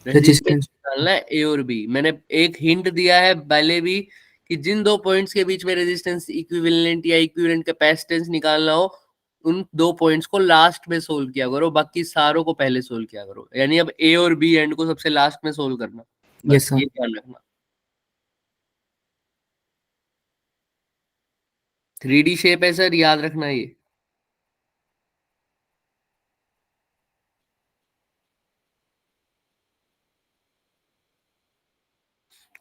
resistance Resistance. निकालना है, ए और बी। मैंने एक हिंट दिया है पहले भी कि जिन दो पॉइंट्स के बीच में रेजिस्टेंस इक्विवेलेंट या इक्विवेलेंट कैपेसिटेंस निकालना हो, उन दो पॉइंट्स को लास्ट में सोल्व किया करो, बाकी सारों को पहले सोल्व किया करो। यानी अब ए और बी एंड को सबसे लास्ट में सोल्व करना, Yes, बस sir. ये ध्यान रखना। 3D शेप है सर, याद रखना ये।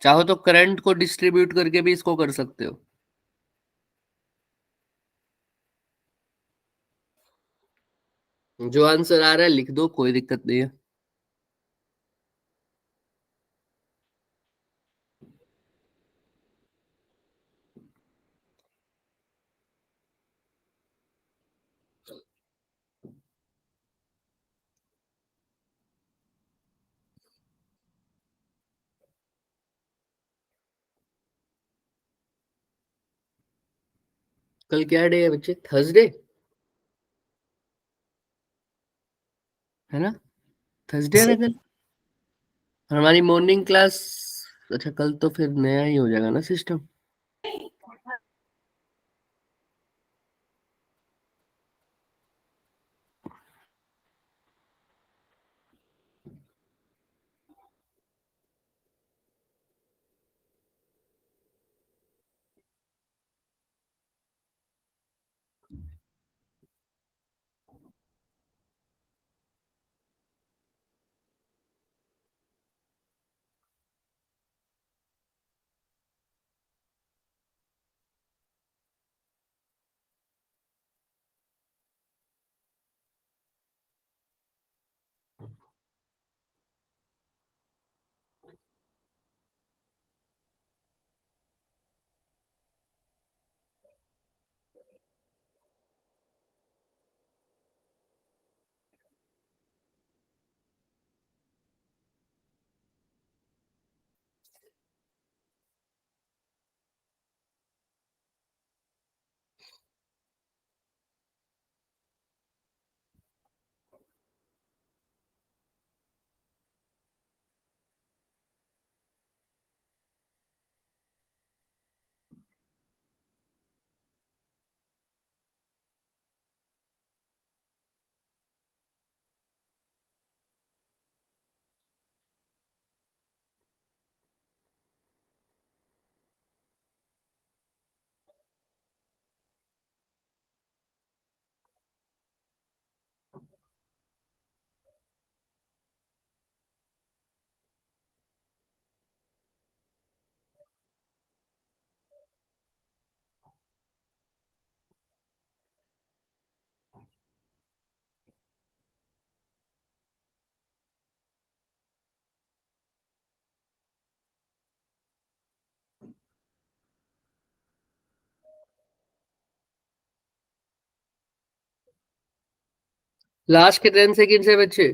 चाहो तो करंट को डिस्ट्रीब्यूट करके भी इसको कर सकते हो। जो आंसर आ रहा है लिख दो, कोई दिक्कत नहीं है। कल क्या डे है बच्चे? थर्सडे है ना? थर्सडे है ना कल? हमारी मॉर्निंग क्लास। अच्छा, कल तो फिर नया ही हो जाएगा ना सिस्टम। लास्ट के 10 सेकंड से बच्चे।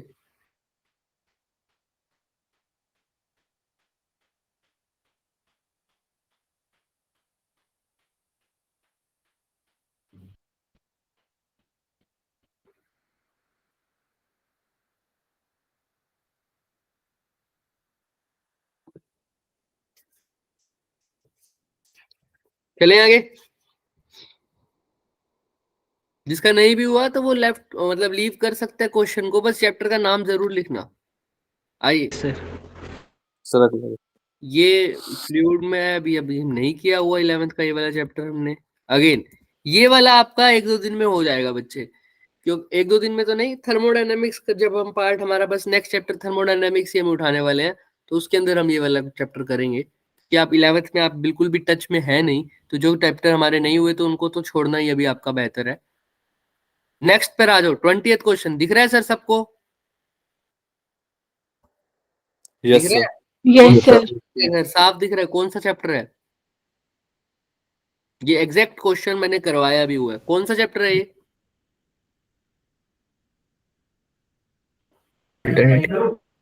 चले आगे। जिसका नहीं भी हुआ तो वो लेफ्ट मतलब लीव कर सकता है क्वेश्चन को, बस चैप्टर का नाम जरूर लिखना। आइए सर ये फ्लूइड में अभी अभी नहीं किया हुआ 11th का ये वाला चैप्टर हमने। अगेन ये वाला आपका 1-2 दिन में हो जाएगा बच्चे, क्यों 1-2 दिन में तो नहीं। थर्मोडायनेमिक्स का जब हम पार्ट हमारा बस नेक्स्ट चैप्टर थर्मोडायनेमिक्स ही हम उठाने वाले हैं, तो उसके अंदर हम ये वाला चैप्टर करेंगे कि आप 11th में आप बिल्कुल भी टच में है नहीं, तो जो चैप्टर हमारे नहीं हुए तो उनको तो छोड़ना ही अभी आपका बेहतर है। नेक्स्ट पर आ जाओ। 20th क्वेश्चन दिख रहा है सर सबको? दिख रहा है? Yes sir. सर साफ दिख रहा है कौन सा चैप्टर है? ये एग्जैक्ट क्वेश्चन मैंने करवाया भी हुआ है। कौन सा चैप्टर है ये?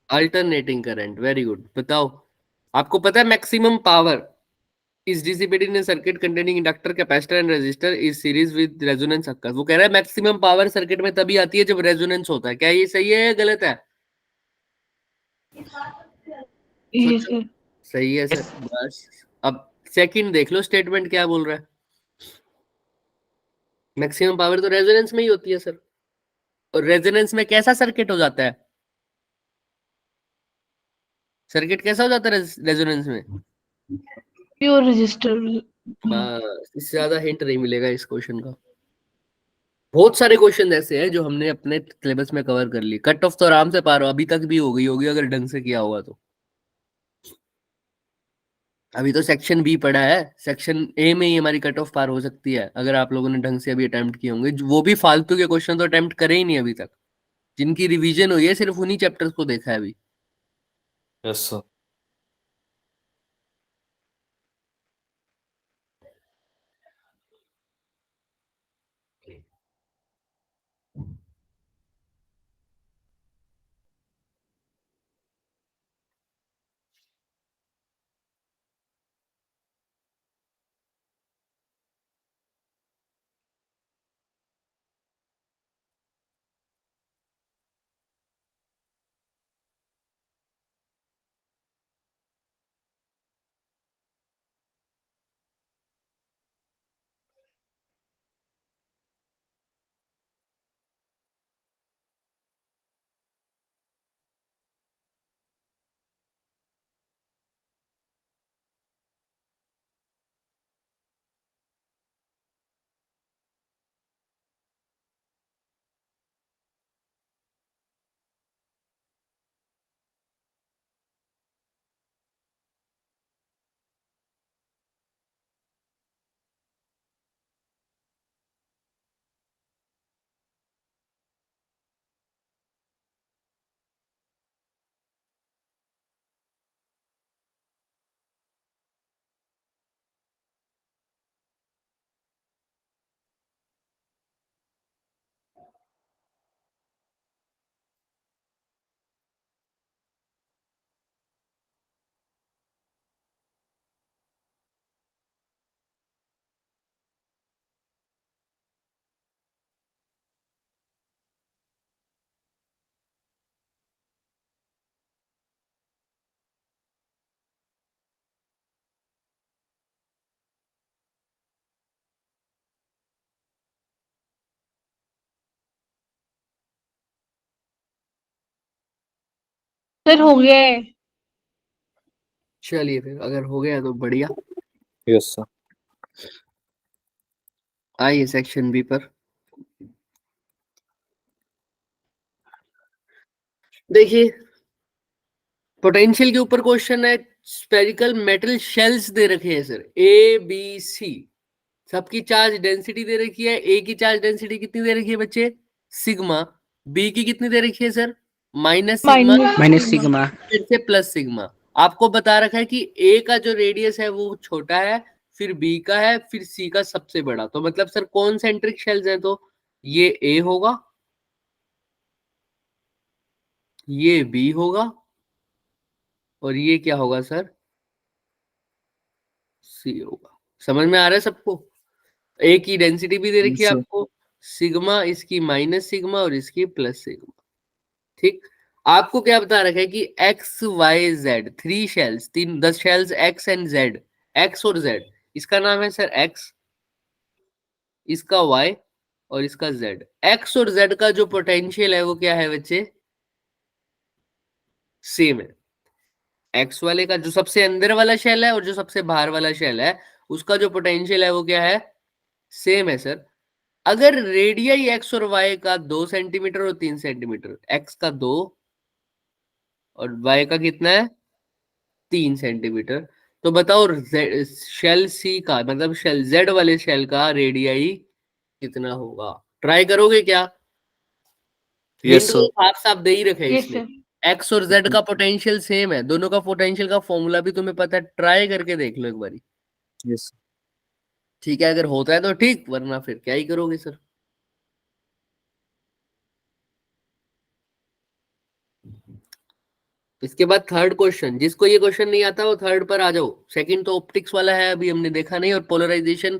Alternating current. Very good. बताओ आपको पता है maximum power is dissipated in a circuit containing inductor, capacitor and resistor is series with resonance occurs। वो कह रहा है मैक्सिमम पावर सर्किट में तभी आती है जब रेजोनेंस होता है। क्या ये सही है या गलत है? Yes sir. सही है सर। बस अब सेकंड देख लो स्टेटमेंट क्या बोल रहा है। मैक्सिमम पावर तो रेजोनेंस में ही होती है सर। और रेजोनेंस में कैसा सर्किट हो जाता है? सर्किट कैसा हो जाता है रेजोनेंस में? Pure resistor. बस इससे ज्यादा हिंट नहीं मिलेगा इस क्वेश्चन का। बहुत सारे क्वेश्चन ऐसे हैं जो हमने अपने सिलेबस में कवर कर लिए। कट ऑफ तो आराम से पार अभी तक भी हो गई होगी अगर ढंग से किया होगा तो। अभी तो सेक्शन बी पड़ा है, सेक्शन ए में ही हमारी कट ऑफ पार हो सकती है अगर आप लोगों ने ढंग से अभी अटेम्प्ट किए होंगे। वो भी फालतू के क्वेश्चन तो अटेम्प्ट करे ही नहीं अभी तक। जिनकी रिवीजन हुई है सिर्फ उन्हीं चैप्टर्स को देखा है अभी। Yes sir. सर हो गया है। चलिए फिर अगर हो गया तो बढ़िया। Yes sir. आइए सेक्शन बी पर। देखिए पोटेंशियल के ऊपर क्वेश्चन है। स्फेरिकल मेटल शेल्स दे रखे हैं सर ए बी सी। सबकी चार्ज डेंसिटी दे रखी है। ए की चार्ज डेंसिटी कितनी दे रखी है बच्चे? सिग्मा। बी की कितनी दे रखी है sir? Minus sigma. Minus sigma. फिर से प्लस सिग्मा। आपको बता रखा है कि ए का जो रेडियस है वो छोटा है, फिर बी का है, फिर सी का सबसे बड़ा। तो मतलब सर कौन सेंट्रिक शेल्स है? तो ये ए होगा, ये बी होगा और ये क्या होगा सर, सी होगा। समझ में आ रहा है सबको? एक ही डेंसिटी भी दे रखी है Yes, sir. आपको, सिग्मा इसकी माइनस सिग्मा और इसकी प्लस सिग्मा। ठीक, आपको क्या बता रखा है कि X Y Z, 3 shells, 10 shells X and Z, X और जेड, इसका नाम है सर एक्स, इसका वाई और इसका जेड। एक्स और जेड का जो पोटेंशियल है वो क्या है बच्चे, सेम है। एक्स वाले का जो सबसे अंदर वाला शेल है और जो सबसे बाहर वाला शेल है, उसका जो पोटेंशियल है वो क्या है, सेम है सर। अगर रेडियस एक्स और वाई का 2 सेंटीमीटर और 3 सेंटीमीटर, एक्स का 2 और वाई का कितना है 3 सेंटीमीटर, तो बताओ शेल सी का मतलब शेल जेड वाले शेल का रेडियस कितना होगा? ट्राई करोगे क्या? Yes, hint sir. तो साफ साफ दे ही रखे हैं यस इसमें। सर। एक्स और जेड का पोटेंशियल सेम है, दोनों का पोटेंशियल का फॉर्मूला भी तुम्हें पता है, ट्राई करके देख लो एक बारी। Yes, sir. ठीक है, अगर होता है तो ठीक, वरना फिर क्या ही करोगे सर। इसके बाद थर्ड क्वेश्चन, जिसको ये क्वेश्चन नहीं आता वो थर्ड पर आ जाओ। सेकंड तो ऑप्टिक्स वाला है, अभी हमने देखा नहीं, और पोलराइजेशन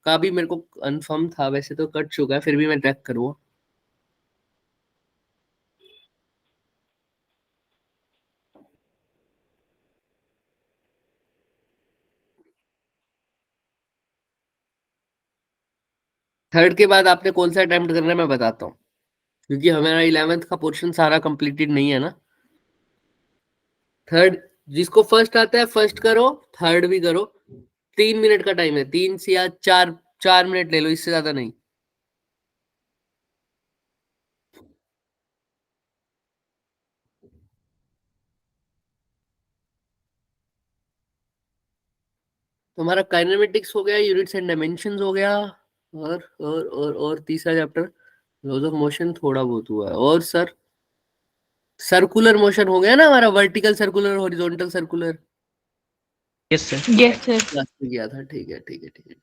का भी मेरे को कंफर्म था, वैसे तो कट चुका है, फिर भी मैं ट्रैक करूंगा। थर्ड के बाद आपने कौन सा अटेम्प्ट करना है मैं बताता हूँ, क्योंकि हमारा 11th का पोर्शन सारा कंप्लीटेड नहीं है ना। थर्ड, जिसको फर्स्ट आता है फर्स्ट करो, थर्ड भी करो। 3 मिनट का टाइम है, 3 से या 4 मिनट ले लो, इससे ज्यादा नहीं। तुम्हारा काइनेमेटिक्स हो गया, यूनिट्स एंड डायमेंशंस हो गया, और तीसरा चैप्टर लॉज ऑफ मोशन थोड़ा बहुत हुआ है। और सर सर्कुलर मोशन हो गया ना हमारा, vertical circular, horizontal circular, Yes, sir. Yes sir. Class में किया था। ठीक है ठीक है ठीक है।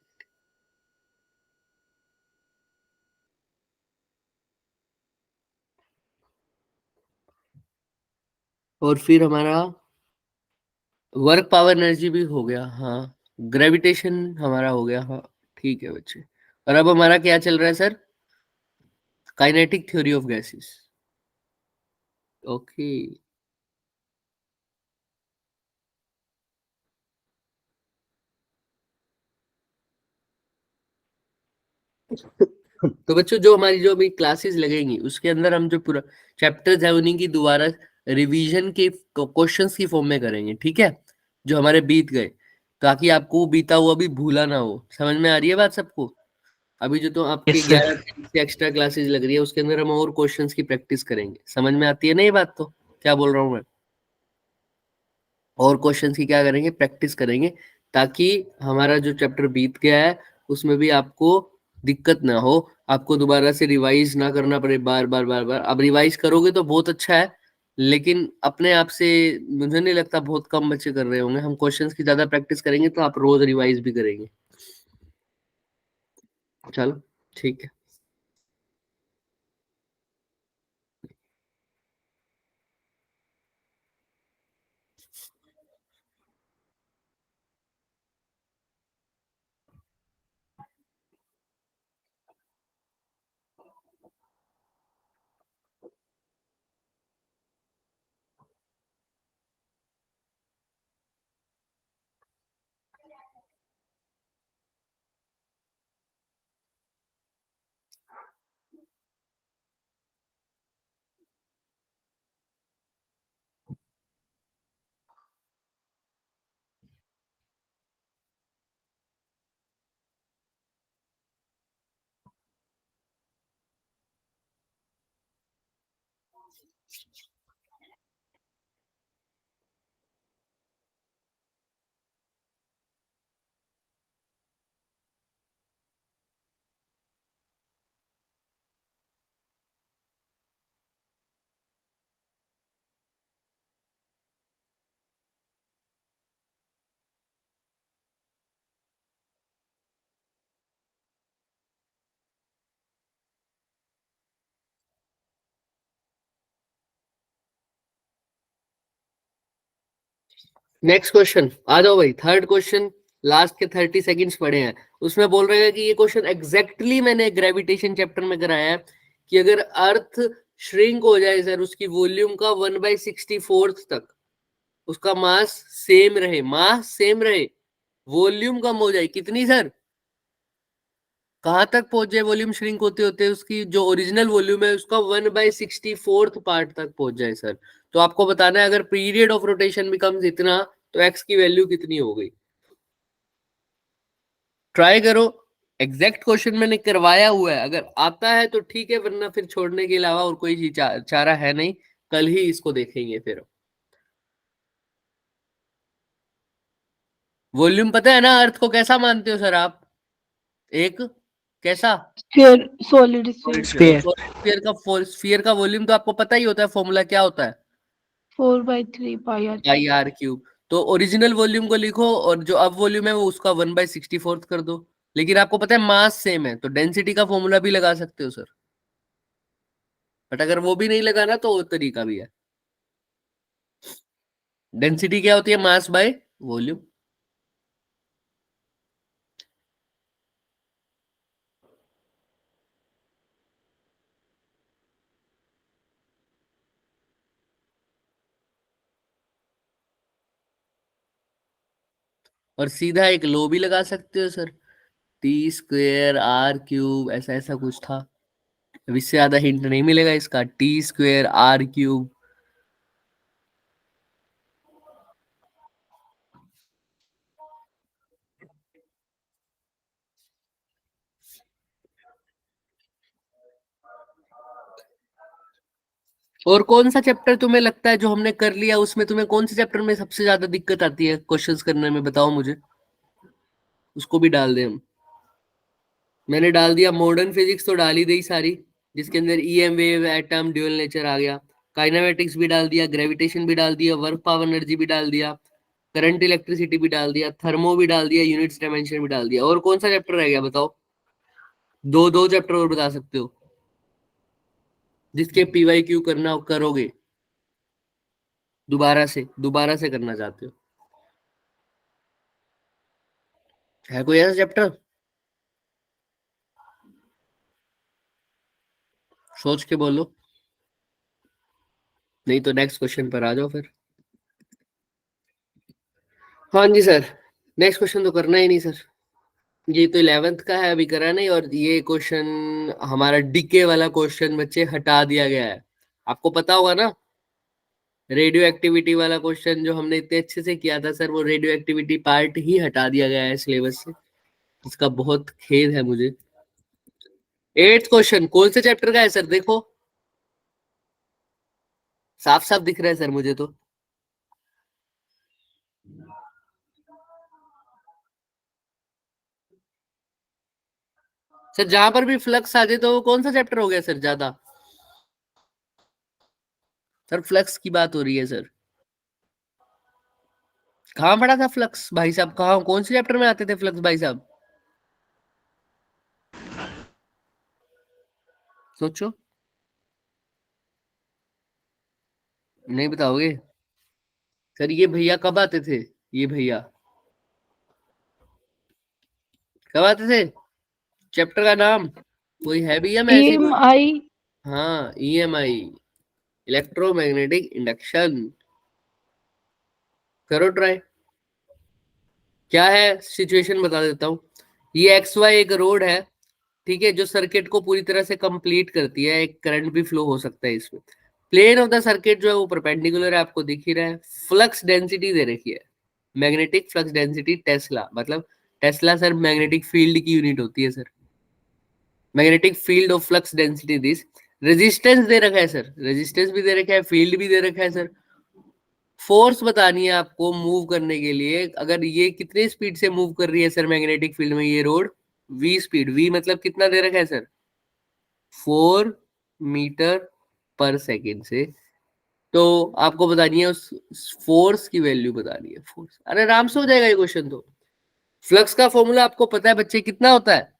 और फिर हमारा वर्क पावर एनर्जी भी हो गया, हाँ। ग्रेविटेशन हमारा हो गया, हाँ। ठीक है बच्चे, और अब हमारा क्या चल रहा है sir, kinetic theory of gases. Okay, तो बच्चों जो हमारी जो अभी क्लासेस लगेंगी उसके अंदर हम जो पूरा चैप्टर्स है उन्हीं की दोबारा रिवीजन के क्वेश्चंस की फॉर्म में करेंगे, ठीक है, जो हमारे बीत गए, ताकि आपको वो बीता हुआ भी भूला ना हो। समझ में आ रही है बात सबको? अभी जो तो आपके Yes, sir. 11 तारीख से एक्स्ट्रा क्लासेस लग रही है, उसके अंदर हम और क्वेश्चंस की प्रैक्टिस करेंगे। समझ में आती है ना ये बात? तो क्या बोल रहा हूँ मैं, और क्वेश्चंस की क्या करेंगे, प्रैक्टिस करेंगे, ताकि हमारा जो चैप्टर बीत गया है उसमें भी आपको दिक्कत ना हो, आपको दोबारा से रिवाइज ना करना पड़े बार बार बार बार। अब रिवाइज करोगे तो बहुत अच्छा है, लेकिन अपने आप से मुझे नहीं लगता बहुत कम बच्चे कर रहे होंगे। हम क्वेश्चंस की ज्यादा प्रैक्टिस करेंगे तो आप रोज रिवाइज भी करेंगे। चलो ठीक है। नेक्स्ट क्वेश्चन आ जाओ भाई, थर्ड क्वेश्चन, लास्ट के 30 सेकंड्स पड़े हैं। उसमें बोल रहे हैं कि ये क्वेश्चन एग्जैक्टली मैंने ग्रेविटेशन चैप्टर में कराया है कि अगर अर्थ श्रिंक हो जाए सर उसकी वॉल्यूम का 1/64 तक, उसका मास सेम रहे, मास सेम रहे, वॉल्यूम कम हो जाए, कितनी सर, कहां तक पहुंच जाए वॉल्यूम श्रिंक होते होते उसकी जो ओरिजिनल वॉल्यूम है उसका 1/64 पार्ट तक पहुंच जाए सर। तो आपको बताना है अगर पीरियड ऑफ रोटेशन बिकम्स इतना तो एक्स की वैल्यू कितनी हो गई। ट्राई करो, एग्जैक्ट क्वेश्चन मैंने करवाया हुआ है, अगर आता है तो ठीक है, वरना फिर छोड़ने के अलावा और कोई चारा है नहीं, कल ही इसको देखेंगे फिर। वॉल्यूम पता है ना अर्थ को कैसा मानते हो सर आप, एक कैसा sphere, solid sphere. Sphere. Sphere का वॉल्यूम तो आपको पता ही होता है, फॉर्मूला क्या होता है, 4/3 pi R. Pi R cube. तो ओरिजिनल वॉल्यूम को लिखो और जो अब वॉल्यूम है वो उसका 1/64 कर दो। लेकिन आपको पता है मास सेम है तो डेंसिटी का फॉर्मूला भी लगा सकते हो सर, बट अगर वो भी नहीं लगाना तो वो तरीका भी है। डेंसिटी क्या होती है, मास बाय वॉल्यूम। और सीधा एक लो भी लगा सकते हो सर, T² R³ ऐसा ऐसा कुछ था। अब इससे ज्यादा हिंट नहीं मिलेगा इसका, T² R³। और कौन सा चैप्टर तुम्हें लगता है जो हमने कर लिया उसमें तुम्हें कौन से चैप्टर में सबसे ज्यादा दिक्कत आती है क्वेश्चंस करने में, बताओ मुझे, उसको भी डाल दें हम। मैंने डाल दिया मॉडर्न फिजिक्स तो डाल ही दी सारी, जिसके अंदर EM wave atom dual nature आ गया, काइनेमेटिक्स भी डाल दिया, ग्रेविटेशन भी डाल दिया, वर्क पावर एनर्जी भी डाल दिया, करंट इलेक्ट्रिसिटी भी डाल दिया, थर्मो भी डाल दिया, यूनिट्स डायमेंशन भी डाल दिया। और कौन सा चैप्टर रह गया बताओ, दो दो चैप्टर और बता सकते हो जिसके PYQ करना करोगे, दोबारा से करना चाहते हो, है कोई ऐसा चैप्टर, सोच के बोलो, नहीं तो नेक्स्ट क्वेश्चन पर आ जाओ फिर। हाँ जी सर, नेक्स्ट क्वेश्चन तो करना ही नहीं सर, ये तो 11th का है, अभी करा नहीं। और ये क्वेश्चन हमारा डीके वाला क्वेश्चन बच्चे हटा दिया गया है, आपको पता होगा ना, रेडियो एक्टिविटी वाला क्वेश्चन जो हमने इतने अच्छे से किया था सर, वो रेडियो एक्टिविटी पार्ट ही हटा दिया गया है सिलेबस से, इसका बहुत खेद है मुझे। 8th क्वेश्चन कौन से चैप्टर का है सर, देखो साफ साफ दिख रहा है सर मुझे तो। सर जहां पर भी फ्लक्स आ जाए तो वो कौन सा चैप्टर हो गया सर ज्यादा, सर फ्लक्स की बात हो रही है सर, कहाँ पढ़ा था फ्लक्स भाई साहब, कहाँ कौन से चैप्टर में आते थे फ्लक्स भाई साहब, सोचो, नहीं बताओगे सर, ये भैया कब आते थे, ये भैया कब आते थे, चैप्टर का नाम कोई है भैया, मैं ऐसे ही EMI। हाँ EMI, इलेक्ट्रोमैग्नेटिक इंडक्शन, करो ट्राई। क्या है सिचुएशन बता देता हूँ, ये XY एक रोड है, ठीक है, जो सर्किट को पूरी तरह से कंप्लीट करती है, एक करंट भी फ्लो हो सकता है इसमें, प्लेन ऑफ द सर्किट जो है वो परपेंडिकुलर है, आपको दिख ही रहा है, फ्लक्स डेंसिटी दे रखी है, मैग्नेटिक फ्लक्स डेंसिटी टेस्ला, मतलब टेस्ला सर मैग्नेटिक फील्ड की यूनिट होती है sir, magnetic field of flux density this, resistance दे रखा है सर, रेजिस्टेंस भी दे रखा है, फील्ड भी दे रखा है सर, फोर्स बतानी है आपको मूव करने के लिए, अगर ये कितने स्पीड से मूव कर रही है सर मैग्नेटिक फील्ड में ये रोड, V स्पीड, V मतलब कितना दे रखा है सर, 4 मीटर पर सेकेंड से, तो आपको बतानी है उस फोर्स की वैल्यू बतानी है, फोर्स, अरे आराम से हो जाएगा ये क्वेश्चन तो। फ्लक्स का फॉर्मूला आपको पता है बच्चे कितना होता है,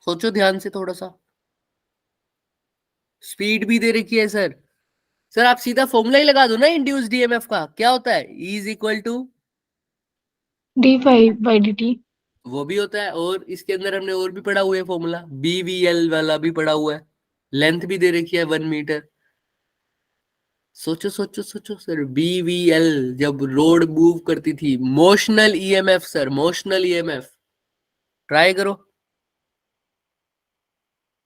सोचो ध्यान से थोड़ा सा, स्पीड भी दे रखी है सर, सर आप सीधा फॉर्मूला ही लगा दो ना इंड्यूस्ड ईएमएफ का, क्या होता है, E is equal to, d5/dt। वो भी होता है, और इसके अंदर हमने और भी पढ़ा हुआ है फॉर्मूला, BVL वाला भी पढ़ा हुआ है, लेंथ भी दे रखी है 1 मीटर। सोचो सोचो सोचो सर, BVL जब रोड मूव करती थी, motional EMF sir, motional EMF, try करो।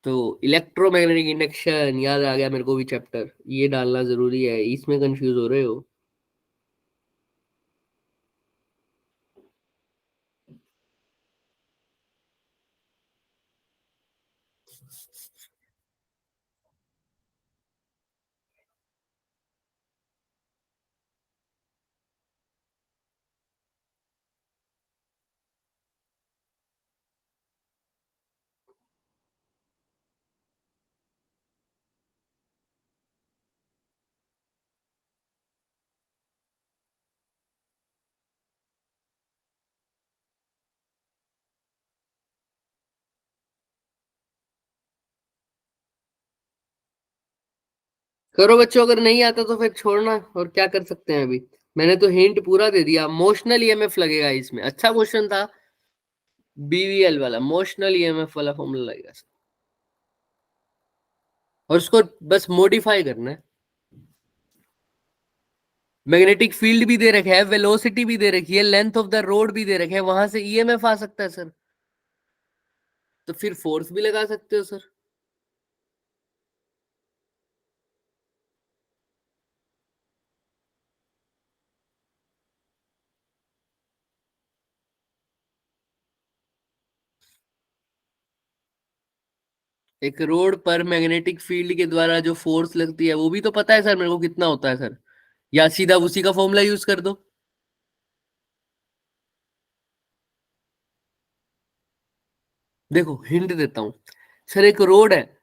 तो इलेक्ट्रोमैग्नेटिक इंडक्शन याद आ गया मेरे को भी चैप्टर, ये डालना जरूरी है, इसमें कंफ्यूज हो रहे हो। करो बच्चों, अगर नहीं आता तो फिर छोड़ना, और क्या कर सकते हैं अभी, मैंने तो हिंट पूरा दे दिया, मोशनल ईएमएफ लगेगा इसमें, अच्छा क्वेश्चन था, BVL वाला मोशनल ईएमएफ वाला फॉर्मूला लगेगा सर, और उसको बस मॉडिफाई करना है। मैग्नेटिक फील्ड भी दे रखा है, वेलोसिटी भी दे रखी है, लेंथ ऑफ द रोड भी दे रखा है, वहां से ईएमएफ आ सकता है सर, तो फिर फोर्स भी लगा सकते हो सर। एक रोड पर मैग्नेटिक फील्ड के द्वारा जो फोर्स लगती है वो भी तो पता है सर मेरे को कितना होता है सर, या सीधा उसी का फॉर्मूला यूज कर दो। देखो हिंट देता हूं सर, एक रोड है,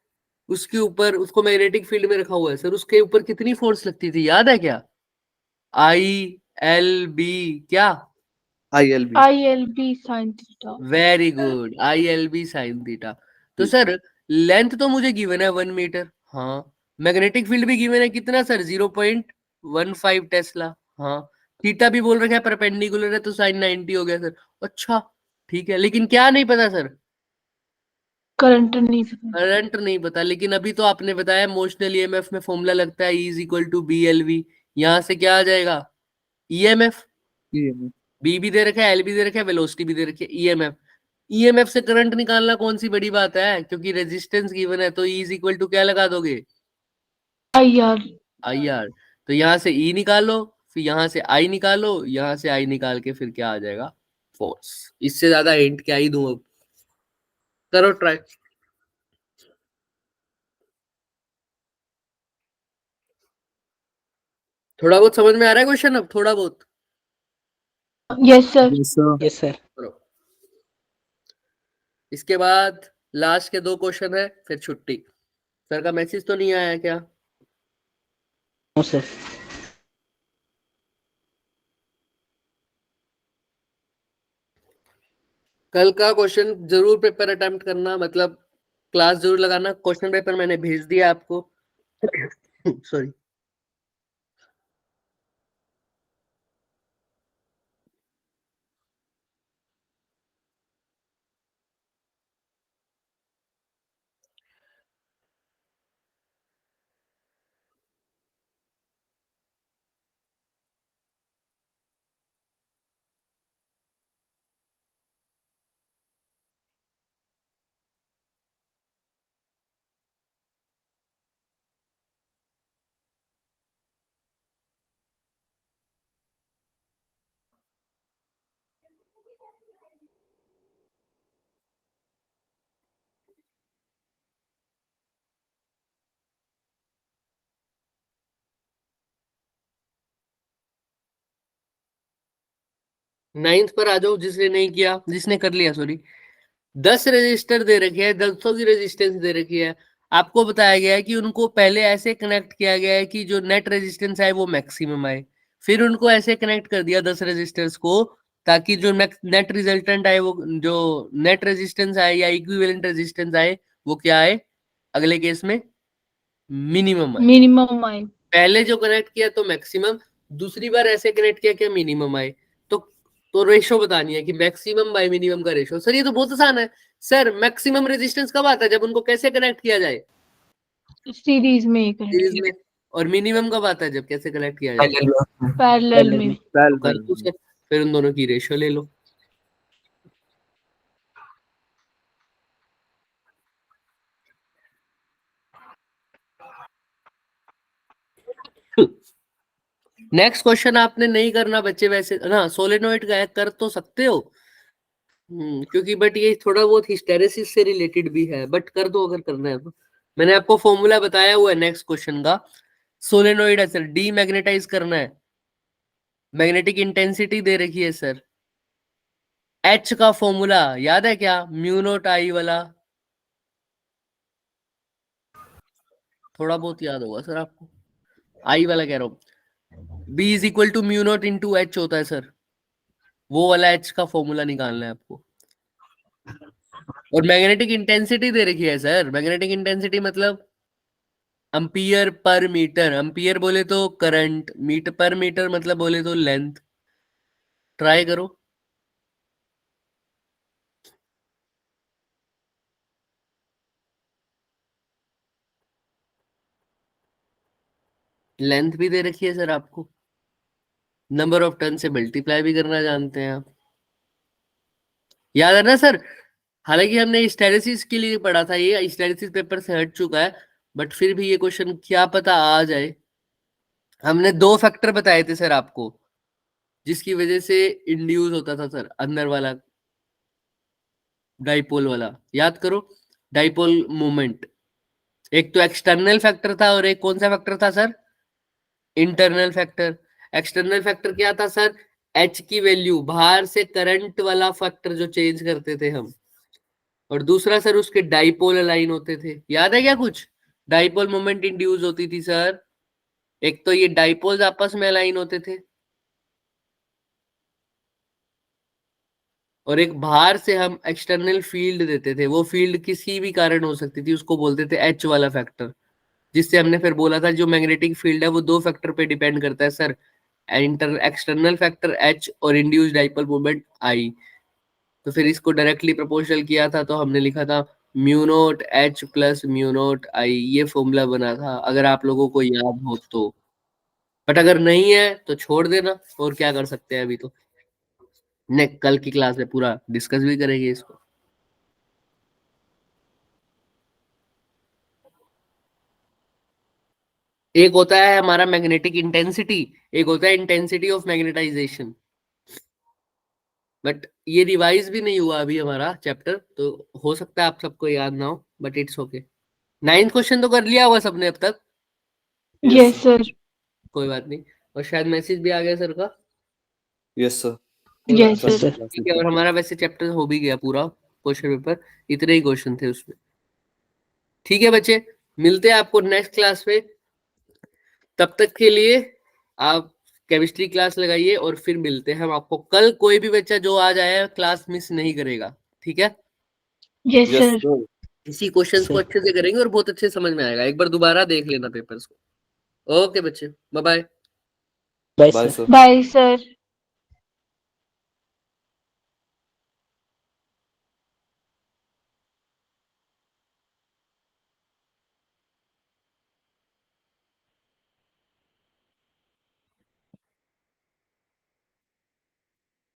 उसके ऊपर उसको मैग्नेटिक फील्ड में रखा हुआ है सर, उसके ऊपर कितनी फोर्स लगती थी याद है क्या, ILB, क्या, ILB। ILB sin theta। Very good, ILB sine theta. तो सर लेंथ तो मुझे गिवन है 1 मीटर, हाँ, मैग्नेटिक फील्ड भी गिवन है कितना सर, 0.15 टेस्ला, हाँ, थीटा भी बोल रखा है परपेंडिकुलर है, तो साइन 90 हो गया सर। अच्छा ठीक है, लेकिन क्या नहीं पता सर, करंट नहीं पता। करंट नहीं पता, लेकिन अभी तो आपने बताया मोशनल ईएमएफ में फॉर्मूला लगता है E is equal to BLV, यहाँ से क्या आ जाएगा, EMF, EMF। B भी दे रखा है, L भी दे रखा है, वेलोसिटी भी दे रखी है, EMF, EMF से करंट निकालना कौन सी बड़ी बात है, क्योंकि रेजिस्टेंस गिवन है, तो E इज इक्वल टू क्या लगा दोगे, IR। IR, तो यहाँ से E निकालो, फिर यहाँ से I निकालो, यहाँ से I निकाल के फिर क्या आ जाएगा, फोर्स। इससे ज्यादा हिंट क्या ही दूं अब, करो ट्राई। थोड़ा बहुत समझ में आ रहा है क्वेश्चन अब, थोड़ा बहुत, yes sir. Yes, sir. Yes sir. करो। इसके बाद लास्ट के 2 क्वेश्चन है, फिर छुट्टी। सर का मैसेज तो नहीं आया क्या, नो सर। कल का क्वेश्चन जरूर पेपर अटेम्प्ट करना, मतलब क्लास जरूर लगाना, क्वेश्चन पेपर मैंने भेज दिया आपको। सॉरी, नाइन्थ पर आ जाओ, जिसने नहीं किया, जिसने कर लिया सॉरी। 10 रजिस्टर दे रखे हैं, 10 की रेजिस्टेंस दे रखी है, आपको बताया गया है कि उनको पहले ऐसे कनेक्ट किया गया है कि जो नेट रेजिस्टेंस आए वो मैक्सिमम आए, फिर उनको ऐसे कनेक्ट कर दिया 10 रेजिस्टर्स को, ताकि जो नेट रिजल्टेंट आए, वो जो नेट रेजिस्टेंस आए या इक्विवेलेंट रेजिस्टेंस आए, वो क्या आए, अगले केस में मिनिमम आए। मिनिमम आए। पहले जो कनेक्ट किया तो मैक्सिमम, दूसरी बार ऐसे कनेक्ट किया क्या मिनिमम आए, तो रेशो बतानी है कि मैक्सिमम बाय मिनिमम का रेशो। सर ये तो बहुत आसान है सर। मैक्सिमम रेजिस्टेंस कब आता है, जब उनको कैसे कनेक्ट किया जाए, सीरीज में सीरीज में। और मिनिमम कब आता है, जब कैसे कनेक्ट किया जाए, पैरेलल में। तो कर दो सर, फिर उन दोनों की रेशो ले लो। नेक्स्ट क्वेश्चन आपने नहीं करना बच्चे वैसे ना, सोलेनोइड का कर तो सकते हो क्योंकि बट ये थोड़ा बहुत हिस्टेरेसिस से रिलेटेड भी है, बट कर दो अगर करना है तो। मैंने आपको फॉर्मूला बताया हुआ है नेक्स्ट क्वेश्चन का। सोलेनोइड है सर, डीमैग्नेटाइज करना है, मैग्नेटिक इंटेंसिटी दे रखी है सर। एच का फॉर्मूला याद है क्या, म्यू नॉट आई वाला, थोड़ा बहुत याद होगा सर आपको, आई वाला कह रहा हूं। B is equal to mu not into H होता है सर, वो वाला एच का फॉर्मूला निकालना है आपको। और मैग्नेटिक इंटेंसिटी दे रखी है सर, मैग्नेटिक इंटेंसिटी मतलब एम्पियर पर मीटर, एम्पियर बोले तो करंट, मीटर पर मीटर मतलब बोले तो लेंथ। ट्राई करो। लेंथ भी दे रखी है सर आपको, नंबर ऑफ टर्न से मल्टीप्लाई भी करना जानते हैं आप, याद है ना सर। हालांकि हमने हिस्टेरेसिस के लिए पढ़ा था, ये हिस्टेरेसिस पेपर से हट चुका है, बट फिर भी ये क्वेश्चन क्या पता आ जाए। हमने दो फैक्टर बताए थे सर आपको, जिसकी वजह से इंड्यूस होता था सर अंदर वाला डाइपोल वाला, याद करो। डाइपोल मोमेंट, एक तो एक्सटर्नल फैक्टर था और एक कौन सा फैक्टर था sir, internal factor. External factor क्या था सर, एच की वैल्यू, बाहर से करंट वाला फैक्टर जो चेंज करते थे हम। और दूसरा सर उसके डाइपोल अलाइन होते थे, याद है क्या कुछ, डाइपोल मोमेंट इंड्यूस होती थी सर। एक तो ये डाइपोल्स आपस में अलाइन होते थे, और एक बाहर से हम एक्सटर्नल फील्ड देते थे, वो फील्ड किसी भी कारण हो सकती थी, उसको बोलते थे एच वाला फैक्टर। जिससे हमने फिर बोला था जो मैग्नेटिक फील्ड है वो दो फैक्टर पे डिपेंड करता है सर, एक्सटर्नल फैक्टर एच और इंड्यूस्ड डाइपोल मोमेंट आई। तो फिर इसको डायरेक्टली प्रोपोर्शनल किया था, तो हमने लिखा था mu naught H plus mu naught I, ये फॉर्मूला बना था, अगर आप लोगों को याद हो तो। बट अगर नहीं है तो छोड़ देना, और क्या कर सकते हैं अभी तो। नेक्स्ट कल की क्लास में पूरा डिस्कस भी करेंगे इसको। एक होता है हमारा मैग्नेटिक इंटेंसिटी, एक होता है इंटेंसिटी ऑफ मैग्नेटाइजेशन। बट ये रिवाइज भी नहीं हुआ अभी हमारा चैप्टर, तो हो सकता है आप सबको याद ना हो, but it's okay. 9th question तो कर लिया होगा सबने अब तक, यस सर। कोई बात नहीं। और शायद मैसेज भी आ गया सर का, यस सर। कोई यस बात सर। नहीं, ठीक है। और हमारा वैसे चैप्टर हो भी गया पूरा क्वेश्चन पेपर, इतने ही क्वेश्चन थे उसमें। ठीक है बच्चे, मिलते हैं आपको नेक्स्ट क्लास में। तब तक के लिए आप केमिस्ट्री क्लास लगाइए, और फिर मिलते हैं हम आपको कल। कोई भी बच्चा जो आ जाए क्लास मिस नहीं करेगा, ठीक है। Yes yes sir. सर। इसी क्वेश्चंस को अच्छे से करेंगे और बहुत अच्छे समझ में आएगा, एक बार दोबारा देख लेना पेपर्स को। ओके बच्चे, bye bye. Bye bye sir. Sir. Bye sir.